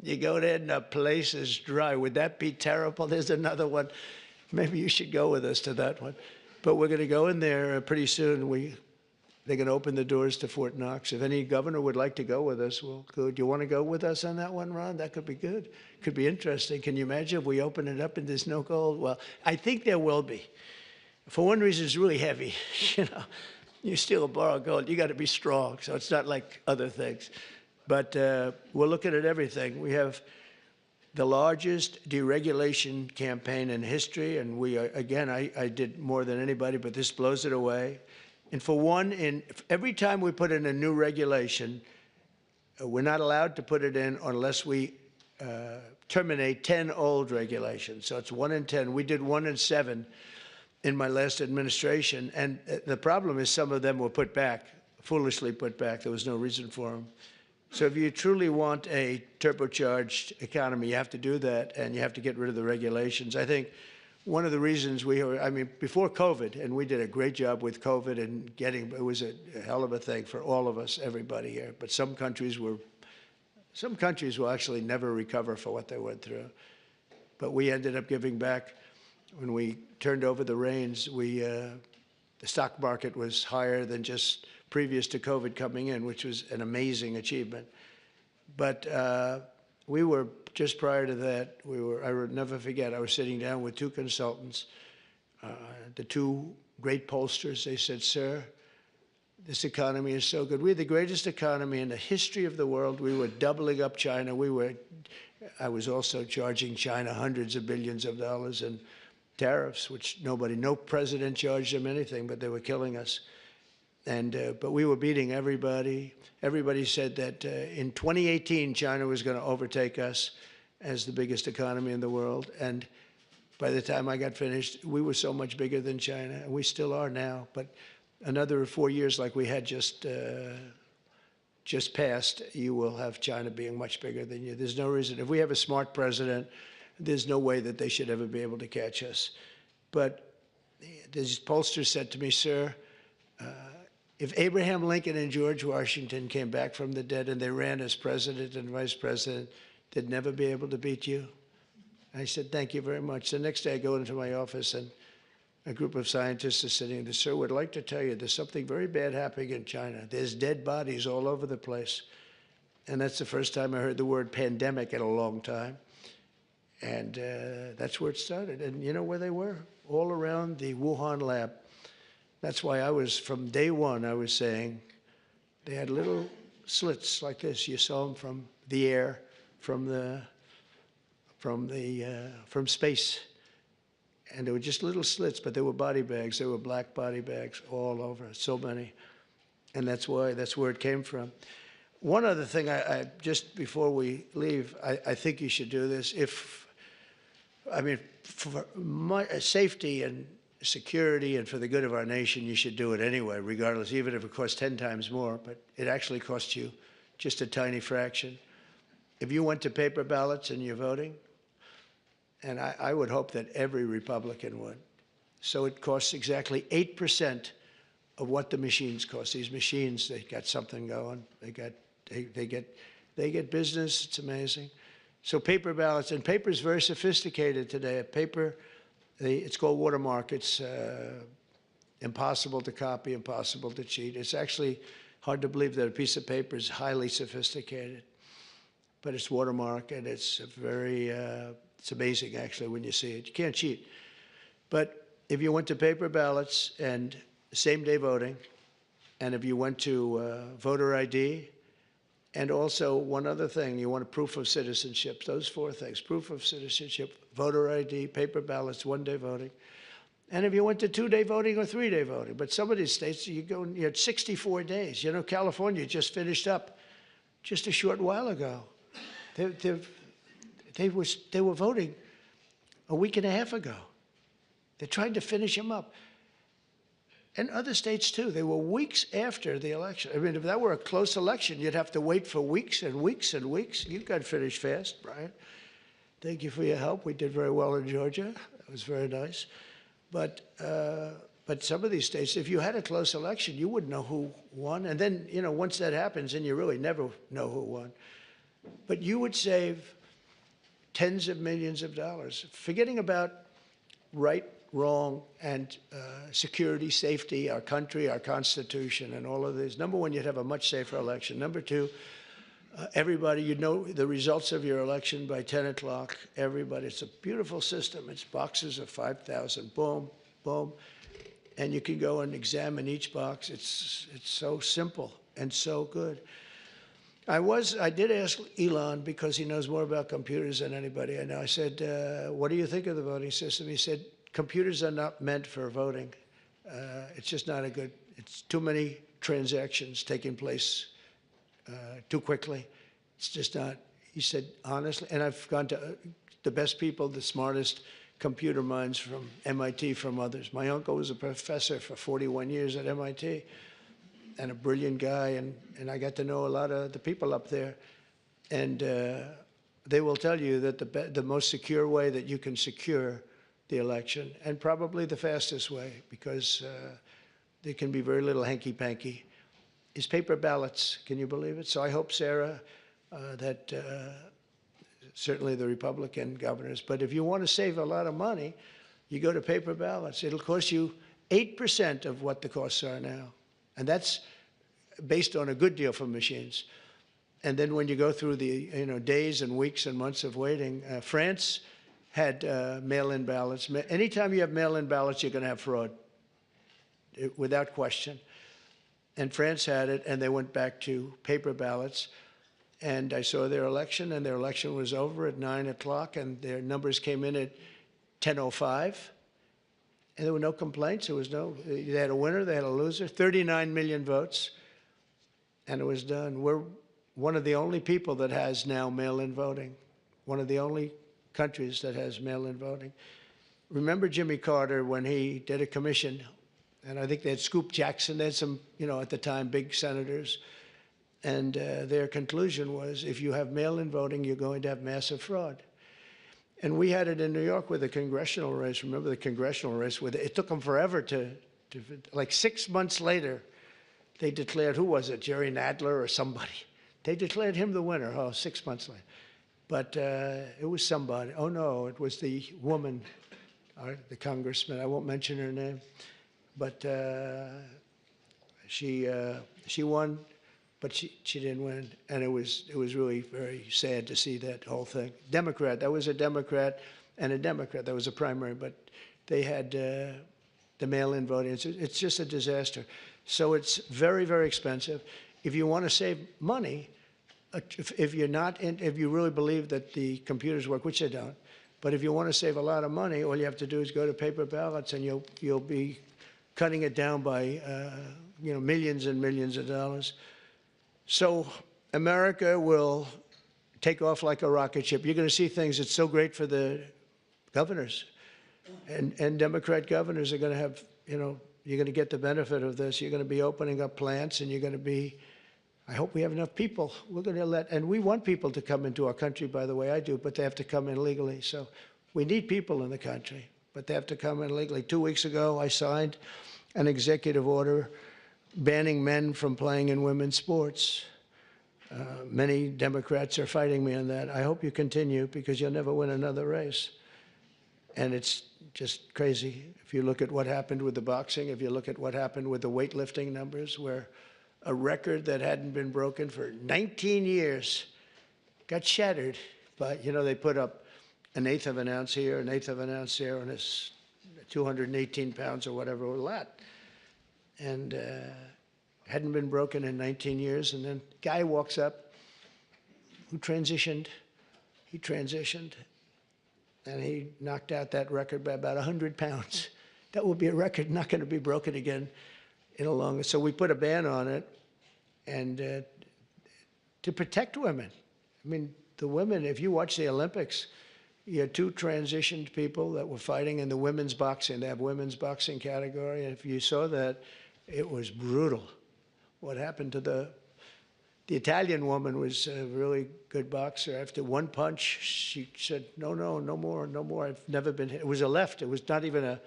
You go there and the place is dry. Would that be terrible? There's another one. Maybe you should go with us to that one. But we're going to go in there pretty soon. They're going to open the doors to Fort Knox. If any governor would like to go with us, well, good. You want to go with us on that one, Ron? That could be good. Could be interesting. Can you imagine if we open it up and there's no gold? Well, I think there will be. For one reason, it's really heavy. You know, you steal or borrow gold, you got to be strong. So it's not like other things. But we're looking at everything. We have the largest deregulation campaign in history, and we are, again, I did more than anybody, but this blows it away. And for one, every time we put in a new regulation, we're not allowed to put it in unless we terminate 10 old regulations. So it's 1 in 10. We did 1 in 7 in my last administration. And the problem is some of them were put back, foolishly put back. There was no reason for them. So if you truly want a turbocharged economy, you have to do that, and you have to get rid of the regulations. I think one of the reasons before COVID, and we did a great job with COVID and it was a hell of a thing for all of us, everybody here. But some countries will actually never recover for what they went through. But we ended up giving back. When we turned over the reins, the stock market was higher than just previous to COVID coming in, which was an amazing achievement. But we were, just prior to that, I would never forget, I was sitting down with 2 consultants, the 2 great pollsters. They said, sir, this economy is so good. We're the greatest economy in the history of the world. We were doubling up China. I was also charging China hundreds of billions of dollars in tariffs, which no president charged them anything, but they were killing us. But we were beating everybody. Everybody said that in 2018, China was going to overtake us as the biggest economy in the world. And by the time I got finished, we were so much bigger than China, and we still are now. But another 4 years like we had just passed, you will have China being much bigger than you. There's no reason. If we have a smart president, there's no way that they should ever be able to catch us. But these pollsters said to me, sir, if Abraham Lincoln and George Washington came back from the dead and they ran as president and vice president, they'd never be able to beat you. I said, thank you very much. The next day I go into my office and a group of scientists are sitting there. Sir, would like to tell you there's something very bad happening in China. There's dead bodies all over the place. And that's the first time I heard the word pandemic in a long time. And that's where it started. And you know where they were? All around the Wuhan lab. That's why from day one, I was saying they had little slits like this. You saw them from the air, from space. And they were just little slits, but they were body bags. They were black body bags all over, so many. And that's where it came from. One other thing, just before we leave, I think you should do this. For my safety and security and for the good of our nation, you should do it anyway, regardless, even if it costs 10 times more, but it actually costs you just a tiny fraction. If you went to paper ballots and you're voting, and I would hope that every Republican would, so it costs exactly 8% of what the machines cost. These machines, they got something going. They get business. It's amazing. So paper ballots, and paper is very sophisticated today. Paper, it's called watermark. It's impossible to copy, impossible to cheat. It's actually hard to believe that a piece of paper is highly sophisticated, but it's watermark, and it's very, it's amazing actually when you see it. You can't cheat. But if you went to paper ballots and same-day voting, and if you went to voter ID, and also one other thing, you want a proof of citizenship, those four things: proof of citizenship, voter ID, paper ballots, one-day voting. And if you went to two-day voting or three-day voting, but some of these states, you had 64 days. You know, California just finished up just a short while ago. They were voting a week and a half ago. They're trying to finish them up. And other states, too. They were weeks after the election. I mean, if that were a close election, you'd have to wait for weeks and weeks and weeks. You got finished fast, Brian. Thank you for your help. We did very well in Georgia. That was very nice. But some of these states, if you had a close election, you wouldn't know who won. And then, you know, once that happens, then you really never know who won. But you would save tens of millions of dollars, forgetting about right, wrong, and security, safety, our country, our Constitution, and all of this. Number one, you'd have a much safer election. Number two, everybody, you'd know the results of your election by 10 o'clock. Everybody, it's a beautiful system. It's boxes of 5,000, boom, boom. And you can go and examine each box. It's so simple and so good. I did ask Elon, because he knows more about computers than anybody I know. I said, what do you think of the voting system? He said, computers are not meant for voting. It's just not a good, it's too many transactions taking place too quickly. It's just not, he said, honestly, and I've gone to the best people, the smartest computer minds from MIT, from others. My uncle was a professor for 41 years at MIT, and a brilliant guy, and I got to know a lot of the people up there. And they will tell you that the most secure way that you can secure the election, and probably the fastest way, because there can be very little hanky-panky, is paper ballots. Can you believe it? So I hope, Sarah, that certainly the Republican governors, but if you want to save a lot of money, you go to paper ballots. It'll cost you 8% of what the costs are now. And that's based on a good deal for machines. And then when you go through the days and weeks and months of waiting, France had mail-in ballots. Anytime you have mail-in ballots, you're going to have fraud, without question. And France had it, and they went back to paper ballots. And I saw their election, and their election was over at 9 o'clock, and their numbers came in at 10:05. And there were no complaints. There was no, they had a winner, they had a loser, 39 million votes, and it was done. We're one of the only people that has now mail-in voting, one of the only countries that has mail-in voting. Remember Jimmy Carter when he did a commission, and I think they had Scoop Jackson, they had some, at the time, big senators, and their conclusion was, if you have mail-in voting, you're going to have massive fraud. And we had it in New York with the congressional race. Remember the congressional race? It took them forever like 6 months later, they declared, who was it, Jerry Nadler or somebody? They declared him the winner, 6 months later. But it was somebody. Oh, no, it was the woman, the congressman. I won't mention her name. But she won. But she didn't win, and it was really very sad to see that whole thing. Democrat, that was a Democrat and a Democrat. That was a primary, but they had the mail-in voting. It's just a disaster. So it's very, very expensive. If you want to save money, if you really believe that the computers work, which they don't, but if you want to save a lot of money, all you have to do is go to paper ballots, and you'll be cutting it down by millions and millions of dollars. So America will take off like a rocket ship. You're going to see things. It's so great for the governors. And Democrat governors are going to have, you're going to get the benefit of this. You're going to be opening up plants, and you're going to be, I hope we have enough people. We're going to and we want people to come into our country, by the way, I do, but they have to come in legally. So we need people in the country, but they have to come in legally. 2 weeks ago, I signed an executive order banning men from playing in women's sports. Many Democrats are fighting me on that. I hope you continue, because you'll never win another race. And it's just crazy. If you look at what happened with the boxing, if you look at what happened with the weightlifting numbers, where a record that hadn't been broken for 19 years got shattered. But, they put up an eighth of an ounce here, an eighth of an ounce there, and it's 218 pounds or whatever, a lot. And hadn't been broken in 19 years. And then a guy walks up who transitioned. He transitioned, and he knocked out that record by about 100 pounds. That will be a record not going to be broken again in a long. So we put a ban on it, and to protect women. I mean, the women, if you watch the Olympics, you had 2 transitioned people that were fighting in the women's boxing. They have women's boxing category. And if you saw that, it was brutal. What happened to the Italian woman was a really good boxer. After one punch, she said, no more, no more. I've never been hit. It was a left. It was not even it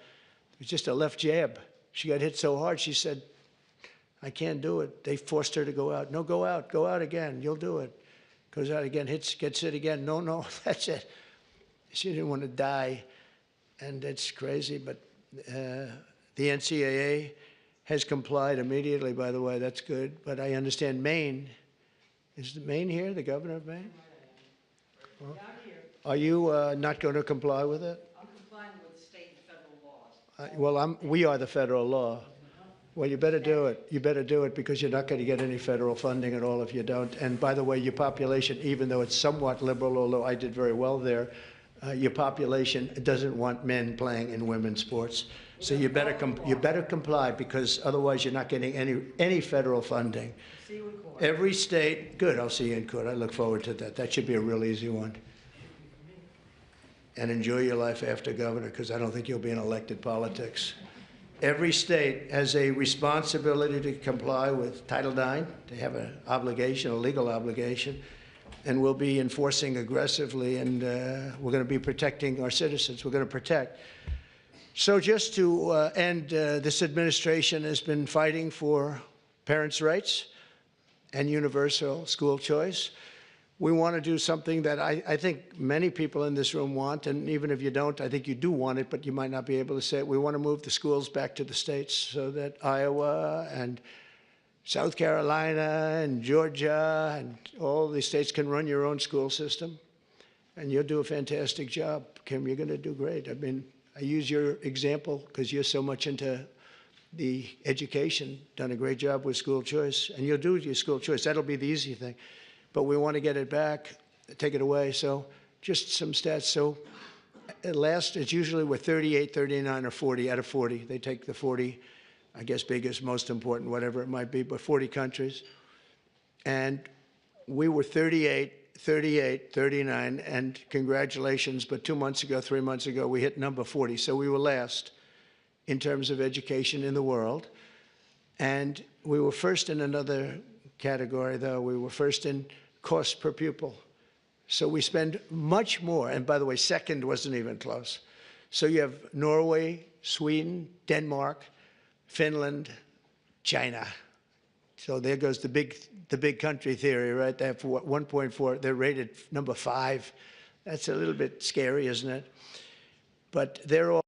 was just a left jab. She got hit so hard, she said, I can't do it. They forced her to go out. No, go out again. You'll do it. Goes out again, gets hit again. No, that's it. She didn't want to die, and it's crazy. But the NCAA has complied immediately, by the way. That's good. But I understand Maine. Is Maine here, the governor of Maine? Well, are you not going to comply with it? I'm complying with state and federal laws. We are the federal law. Well, you better do it. You better do it, because you're not going to get any federal funding at all if you don't. And by the way, your population, even though it's somewhat liberal, although I did very well there, your population doesn't want men playing in women's sports. So you better comply, because otherwise you're not getting any federal funding. See you in court. Every state, good, I'll see you in court. I look forward to that. That should be a real easy one. And enjoy your life after governor, because I don't think you'll be in elected politics. Every state has a responsibility to comply with Title IX. They have an obligation, a legal obligation, and we'll be enforcing aggressively, and we're going to be protecting our citizens. We're going to protect. So just to end, this administration has been fighting for parents' rights and universal school choice. We want to do something that I think many people in this room want, and even if you don't, I think you do want it, but you might not be able to say it. We want to move the schools back to the states, so that Iowa and South Carolina and Georgia and all these states can run your own school system. And you'll do a fantastic job, Kim. You're going to do great. I mean, I use your example because you're so much into the education, done a great job with school choice, and you'll do your school choice. That'll be the easy thing. But we want to get it back, take it away. So just some stats. So at last, it's usually we're 38, 39, or 40 out of 40. They take the 40, I guess, biggest, most important, whatever it might be, but 40 countries. And we were 38, 38, 39, and congratulations, but 2 months ago, 3 months ago, we hit number 40. So we were last in terms of education in the world. And we were first in another category, though. We were first in cost per pupil. So we spend much more. And by the way, second wasn't even close. So you have Norway, Sweden, Denmark, Finland, China. So there goes the big country theory, right? They have 1.4. They're rated number 5. That's a little bit scary, isn't it? But they're all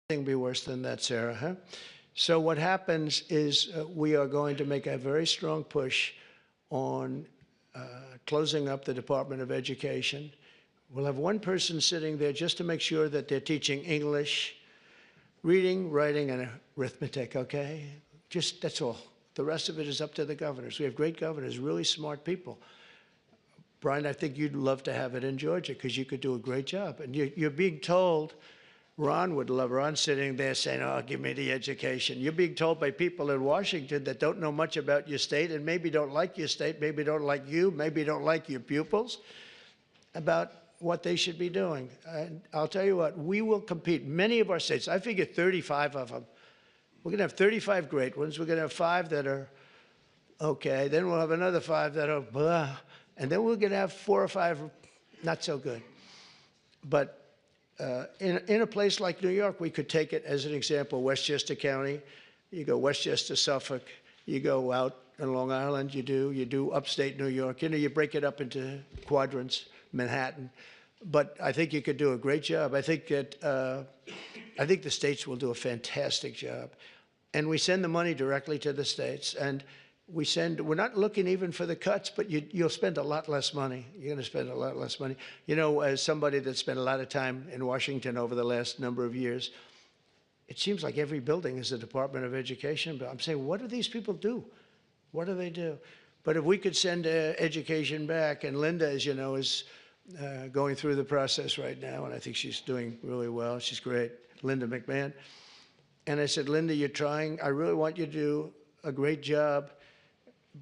Nothing be worse than that, Sarah, huh? So what happens is we are going to make a very strong push on closing up the Department of Education. We'll have one person sitting there just to make sure that they're teaching English, reading, writing, and arithmetic, okay? Just, that's all. The rest of it is up to the governors. We have great governors, really smart people. Brian, I think you'd love to have it in Georgia because you could do a great job. And you're being told, Ron would love, Ron sitting there saying, oh, give me the education. You're being told by people in Washington that don't know much about your state and maybe don't like your state, maybe don't like you, maybe don't like your pupils, about what they should be doing. And I'll tell you what, we will compete. Many of our states, I figure 35 of them, we're going to have 35 great ones. We're going to have 5 that are okay. Then we'll have another 5 that are blah. And then we're going to have 4 or 5 not so good. But in a place like New York, we could take it as an example, Westchester County. You go Westchester, Suffolk. You go out on Long Island. You do upstate New York. You know, you break it up into quadrants, Manhattan. But I think you could do a great job. I think that I think the states will do a fantastic job. And we send the money directly to the states. And we're not looking even for the cuts, but you'll spend a lot less money. You're going to spend a lot less money. You know, as somebody that spent a lot of time in Washington over the last number of years, it seems like every building is a Department of Education. But I'm saying, what do these people do? What do they do? But if we could send education back, and Linda, as you know, is going through the process right now, and I think she's doing really well. She's great, Linda McMahon. And I said, Linda, you're trying. I really want you to do a great job.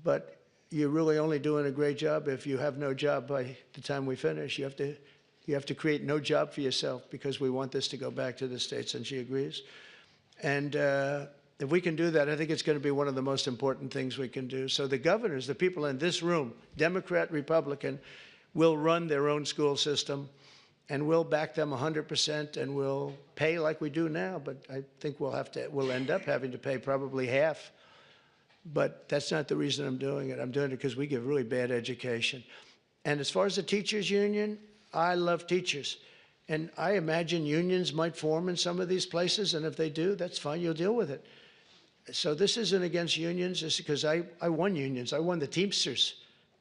But you're really only doing a great job if you have no job by the time we finish. You have to create no job for yourself because we want this to go back to the states, and she agrees. And if we can do that, I think it's going to be one of the most important things we can do. So the governors, the people in this room, Democrat, Republican, will run their own school system, and we'll back them 100%, and we'll pay like we do now. But I think we'll end up having to pay probably half. But that's not the reason I'm doing it. I'm doing it because we give really bad education. And as far as the teachers union, I love teachers. And I imagine unions might form in some of these places. And if they do, that's fine. You'll deal with it. So this isn't against unions. It's because I won unions. I won the Teamsters.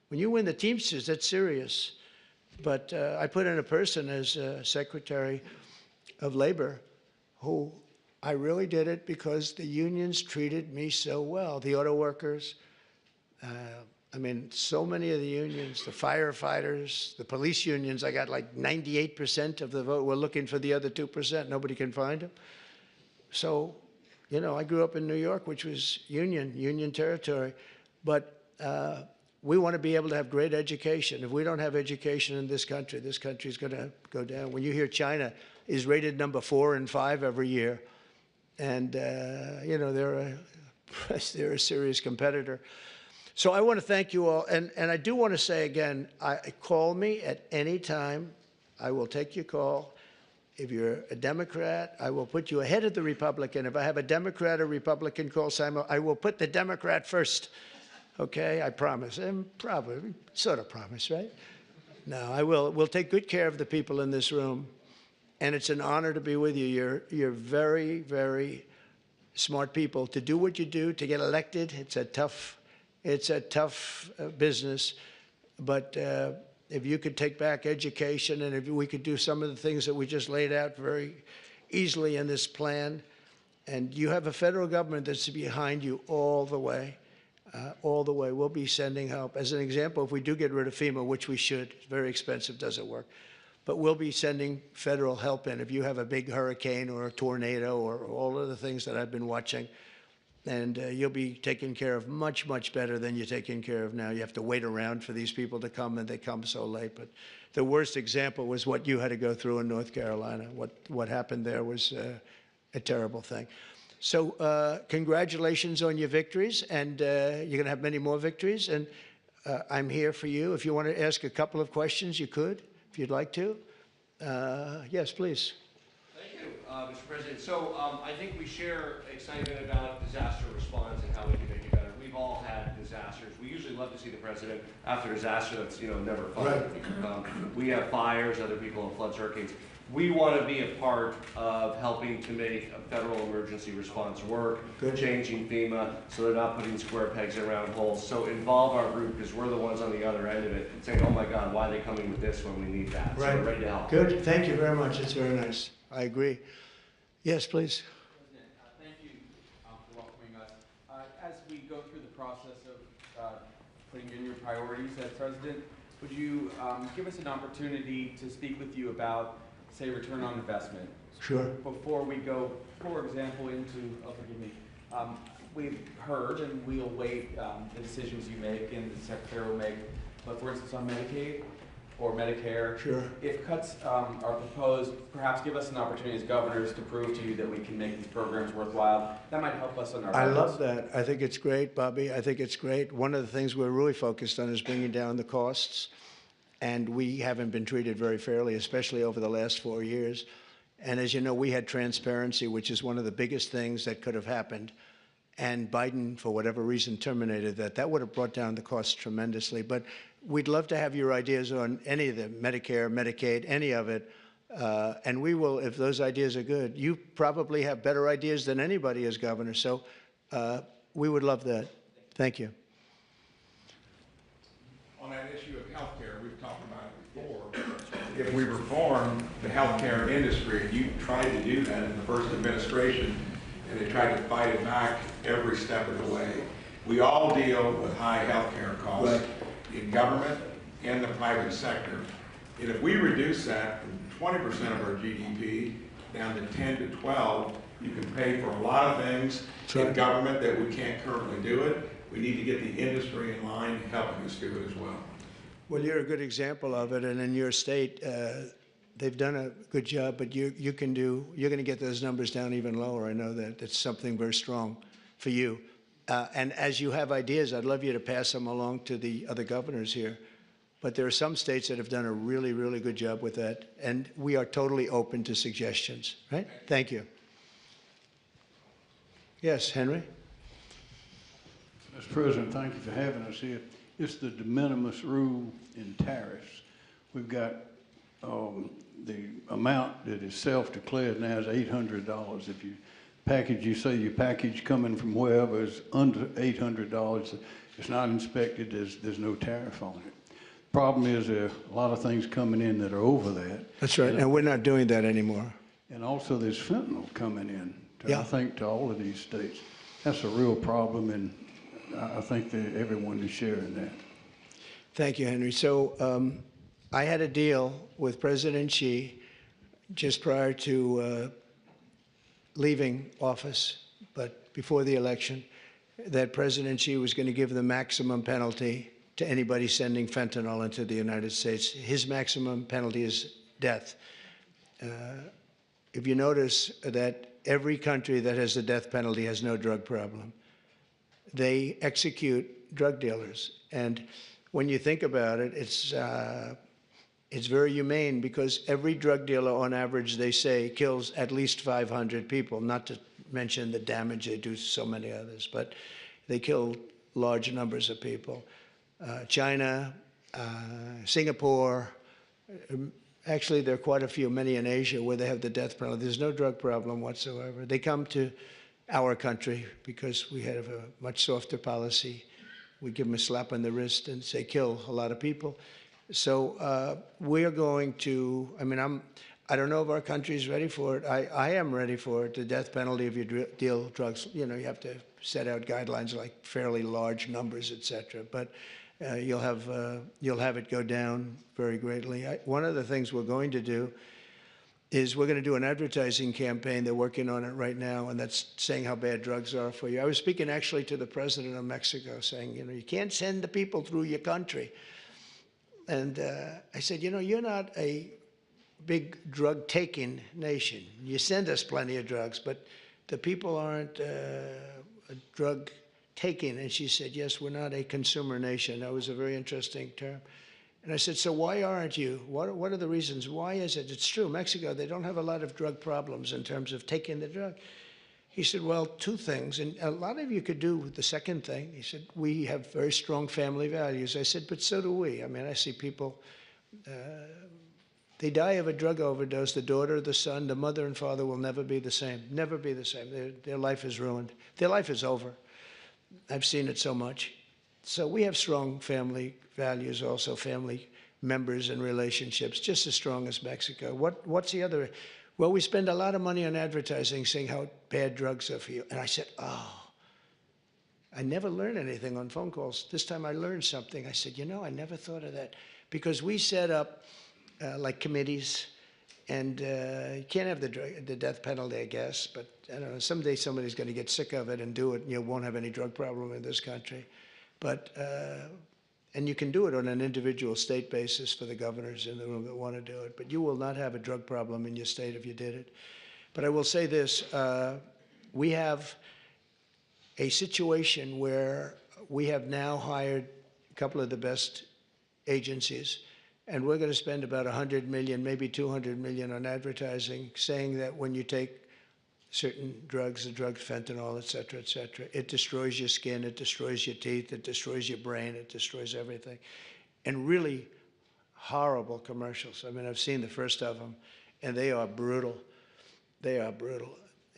When you win the Teamsters, that's serious. But I put in a person as Secretary of Labor who I really did it because the unions treated me so well. The auto workers, I mean, so many of the unions, the firefighters, the police unions, I got like 98% of the vote. We're looking for the other 2%. Nobody can find them. So, you know, I grew up in New York, which was union territory. But we want to be able to have great education. If we don't have education in this country is going to go down. When you hear China is rated number 4 and 5 every year, and, you know, they're a serious competitor. So I want to thank you all. And I do want to say again, call me at any time. I will take your call. If you're a Democrat, I will put you ahead of the Republican. If I have a Democrat or Republican call, Simon, I will put the Democrat first. Okay, I promise. And probably, sort of promise, right? No, I will. We'll take good care of the people in this room. And it's an honor to be with you. You're very, very smart people. To do what you do, to get elected, it's a tough business. But if you could take back education, and if we could do some of the things that we just laid out very easily in this plan, and you have a federal government that's behind you all the way. We'll be sending help. As an example, if we do get rid of FEMA, which we should, it's very expensive, doesn't work. But we'll be sending federal help in if you have a big hurricane or a tornado or all of the things that I've been watching. And you'll be taken care of much, much better than you're taken care of now. You have to wait around for these people to come, and they come so late. But the worst example was what you had to go through in North Carolina. What happened there was a terrible thing. So congratulations on your victories, and you're going to have many more victories. And I'm here for you. If you want to ask a couple of questions, you could, if you'd like to. Yes, please. Thank you, Mr. President. So I think we share excitement about disaster response and how we can make it better. We've all had disasters. We usually love to see the president after disaster. That's never fun. Right. We have fires, other people have floods, hurricanes. We want to be a part of helping to make a federal emergency response work, changing FEMA so they're not putting square pegs in round holes. So involve our group because we're the ones on the other end of it saying, oh my God, why are they coming with this when we need that? Right. So we're ready to help. Good. Thank you very much. It's very nice. I agree. Yes, please. President, thank you for welcoming us. As we go through the process of putting in your priorities as president, would you give us an opportunity to speak with you about, say, return on investment? Sure. Before we go, for example, into, oh, forgive me, we've heard and we'll wait the decisions you make and the Secretary will make, but for instance on Medicaid or Medicare, Sure. if cuts are proposed, perhaps give us an opportunity as governors to prove to you that we can make these programs worthwhile. That might help us on our I budgets. love that. I think it's great, Bobby. I think it's great. One of the things we're really focused on is bringing down the costs, and we haven't been treated very fairly, especially over the last 4 years. And as you know, we had transparency, which is one of the biggest things that could have happened. And Biden, for whatever reason, terminated that. That would have brought down the costs tremendously. But we'd love to have your ideas on any of them, Medicare, Medicaid, any of it. And we will, if those ideas are good. You probably have better ideas than anybody as governor. So we would love that. Thank you. On that issue of healthcare, we've talked about it before. If we reform the healthcare industry, and you tried to do that in the first administration, and they tried to fight it back every step of the way. We all deal with high healthcare costs in government and the private sector. And if we reduce that from 20% of our GDP down to 10 to 12, you can pay for a lot of things in government that we can't currently do it. We need to get the industry in line helping us do it as well. Well, you're a good example of it, and in your state, they've done a good job, but you're going to get those numbers down even lower. I know that. That's something very strong for you. And as you have ideas, I'd love you to pass them along to the other governors here. But there are some states that have done a really, really good job with that, and we are totally open to suggestions, right? Thank you. Yes, Henry? Mr. President, thank you for having us here. It's the de minimis rule in tariffs. We've got the amount that is self-declared now is $800. If you say your package coming from wherever is under $800, it's not inspected, there's no tariff on it. Problem is there are a lot of things coming in that are over that. That's right, and we're not doing that anymore. And also there's fentanyl coming in, I think, to all of these states. That's a real problem, and I think that everyone is sharing that. Thank you, Henry. So I had a deal with President Xi just prior to leaving office, but before the election, that President Xi was going to give the maximum penalty to anybody sending fentanyl into the United States. His maximum penalty is death. If you notice that every country that has the death penalty has no drug problem. They execute drug dealers. And when you think about it, it's very humane because every drug dealer, on average, they say, kills at least 500 people, not to mention the damage they do to so many others, but they kill large numbers of people. China, Singapore, actually there are quite a few, many in Asia, where they have the death penalty. There's no drug problem whatsoever. They come to our country because we have a much softer policy. We give them a slap on the wrist and say, kill a lot of people. So we are going to, I don't know if our country is ready for it. I am ready for it. The death penalty if you deal drugs, you have to set out guidelines like fairly large numbers, et cetera. But you'll have it go down very greatly. One of the things we're going to do is we're going to do an advertising campaign. They're working on it right now, and that's saying how bad drugs are for you. I was speaking actually to the president of Mexico saying, you can't send the people through your country. And I said, you're not a big drug-taking nation. You send us plenty of drugs, but the people aren't drug-taking. And she said, yes, we're not a consumer nation. That was a very interesting term. And I said, so why aren't you? What are the reasons? Why is it? It's true, Mexico, they don't have a lot of drug problems in terms of taking the drug. He said, well, two things, and a lot of you could do with the second thing. He said, we have very strong family values. I said, but so do we. I see people They die of a drug overdose. The daughter, the son, the mother and father will never be the same. Never be the same. Their life is ruined. Their life is over. I've seen it so much. So we have strong family values, also family members and relationships, just as strong as Mexico. What's the other? Well, we spend a lot of money on advertising saying how bad drugs are for you. And I said, oh, I never learned anything on phone calls. This time I learned something. I said, you know, I never thought of that. Because we set up like committees, and you can't have the death penalty, I guess, but I don't know, someday somebody's going to get sick of it and do it, and you won't have any drug problem in this country. But, and you can do it on an individual state basis for the governors in the room that want to do it, but you will not have a drug problem in your state if you did it. But I will say this, we have a situation where we have now hired a couple of the best agencies, and we're going to spend about 100 million, maybe 200 million on advertising, saying that when you take certain drugs, the drugs, fentanyl, et cetera, it destroys your skin, it destroys your teeth, it destroys your brain, it destroys everything. And really horrible commercials. I mean, I've seen the first of them, and they are brutal. They are brutal.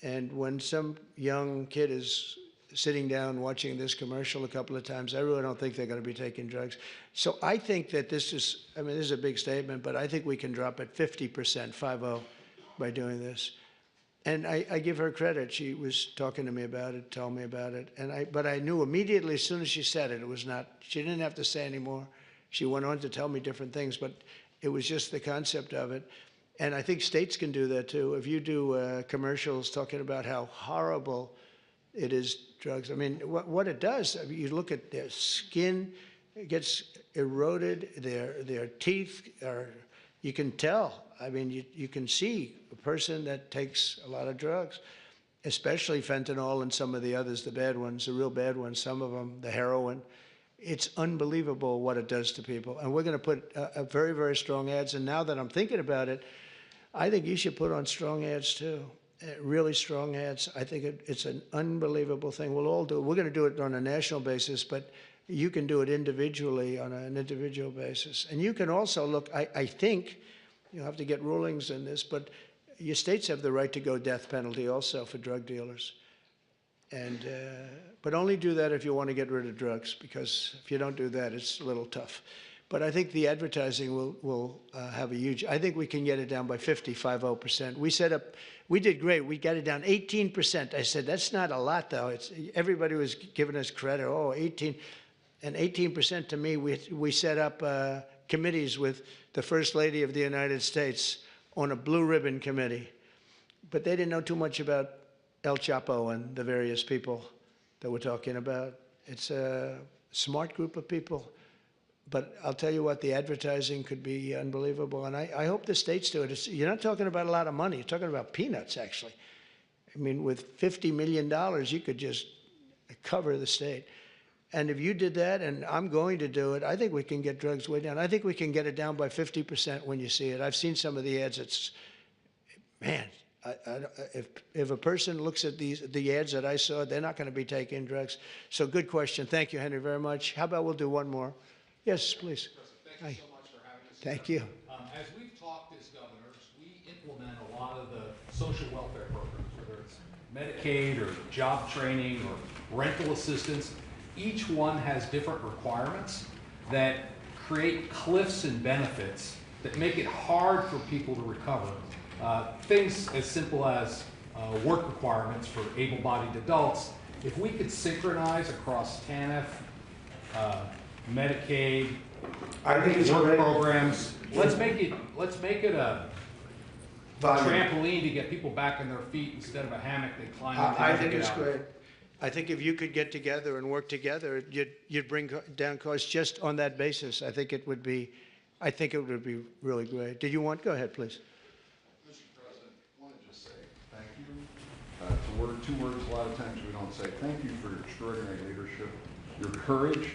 And when some young kid is sitting down watching this commercial a couple of times, I really don't think they're going to be taking drugs. So I think that this is, I mean, this is a big statement, but I think we can drop it 50%, 50, by doing this. And I give her credit. She was talking to me about it, told me about it. But I knew immediately as soon as she said it, it was not, she didn't have to say anymore. She went on to tell me different things, but it was just the concept of it. And I think states can do that too. If you do commercials talking about how horrible it is, drugs. I mean, what it does, I mean, you look at their skin, it gets eroded, their teeth are, you can tell. I mean, you can see a person that takes a lot of drugs, especially fentanyl and some of the others, the bad ones, the real bad ones, some of them, the heroin. It's unbelievable what it does to people. And we're going to put very, very strong ads. And now that I'm thinking about it, I think you should put on strong ads too. Really strong ads. I think it's an unbelievable thing. We'll all do it. We're going to do it on a national basis, but you can do it individually on an individual basis. And you can also look, I think, you'll have to get rulings in this, but your states have the right to go death penalty also for drug dealers. And, but only do that if you want to get rid of drugs, because if you don't do that, it's a little tough. But I think the advertising will have a huge, I think we can get it down by 50%. We set up, we did great. We got it down 18%. I said, that's not a lot though. It's, everybody was giving us credit, oh, 18. And 18% to me, we set up committees with the First Lady of the United States on a blue ribbon committee. But they didn't know too much about El Chapo and the various people that we're talking about. It's a smart group of people. But I'll tell you what, the advertising could be unbelievable. And I hope the states do it. You're not talking about a lot of money. You're talking about peanuts, actually. I mean, with $50 million, you could just cover the state. And if you did that, and I'm going to do it, I think we can get drugs way down. I think we can get it down by 50% when you see it. I've seen some of the ads. It's, man, if a person looks at the ads that I saw, they're not going to be taking drugs. So good question. Thank you, Henry, very much. How about we'll do one more? Yes, please. Thank you so much for having us. Thank you. As we've talked as governors, we implement a lot of the social welfare programs, whether it's Medicaid or job training or rental assistance. Each one has different requirements that create cliffs and benefits that make it hard for people to recover. Things as simple as work requirements for able-bodied adults. If we could synchronize across TANF, Medicaid, work programs. Let's make it a trampoline to get people back on their feet instead of a hammock they climb down. I think it's great. I think if you could get together and work together, you'd bring down costs just on that basis. I think it would be really great. Did you want? Go ahead, please. Mr. President, I want to just say thank you. Two words a lot of times we don't say. Thank you for your extraordinary leadership, your courage,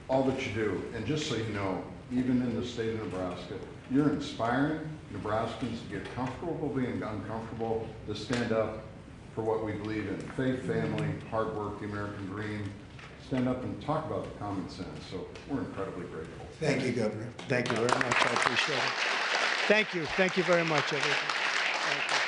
all that you do. And just so you know, even in the state of Nebraska, you're inspiring Nebraskans to get comfortable being uncomfortable, to stand up for what we believe in: faith, family, hard work, the American dream. Stand up and talk about the common sense. So we're incredibly grateful. Thank you, Governor. Thank you very much. I appreciate it. Thank you. Thank you very much, everyone. Thank you.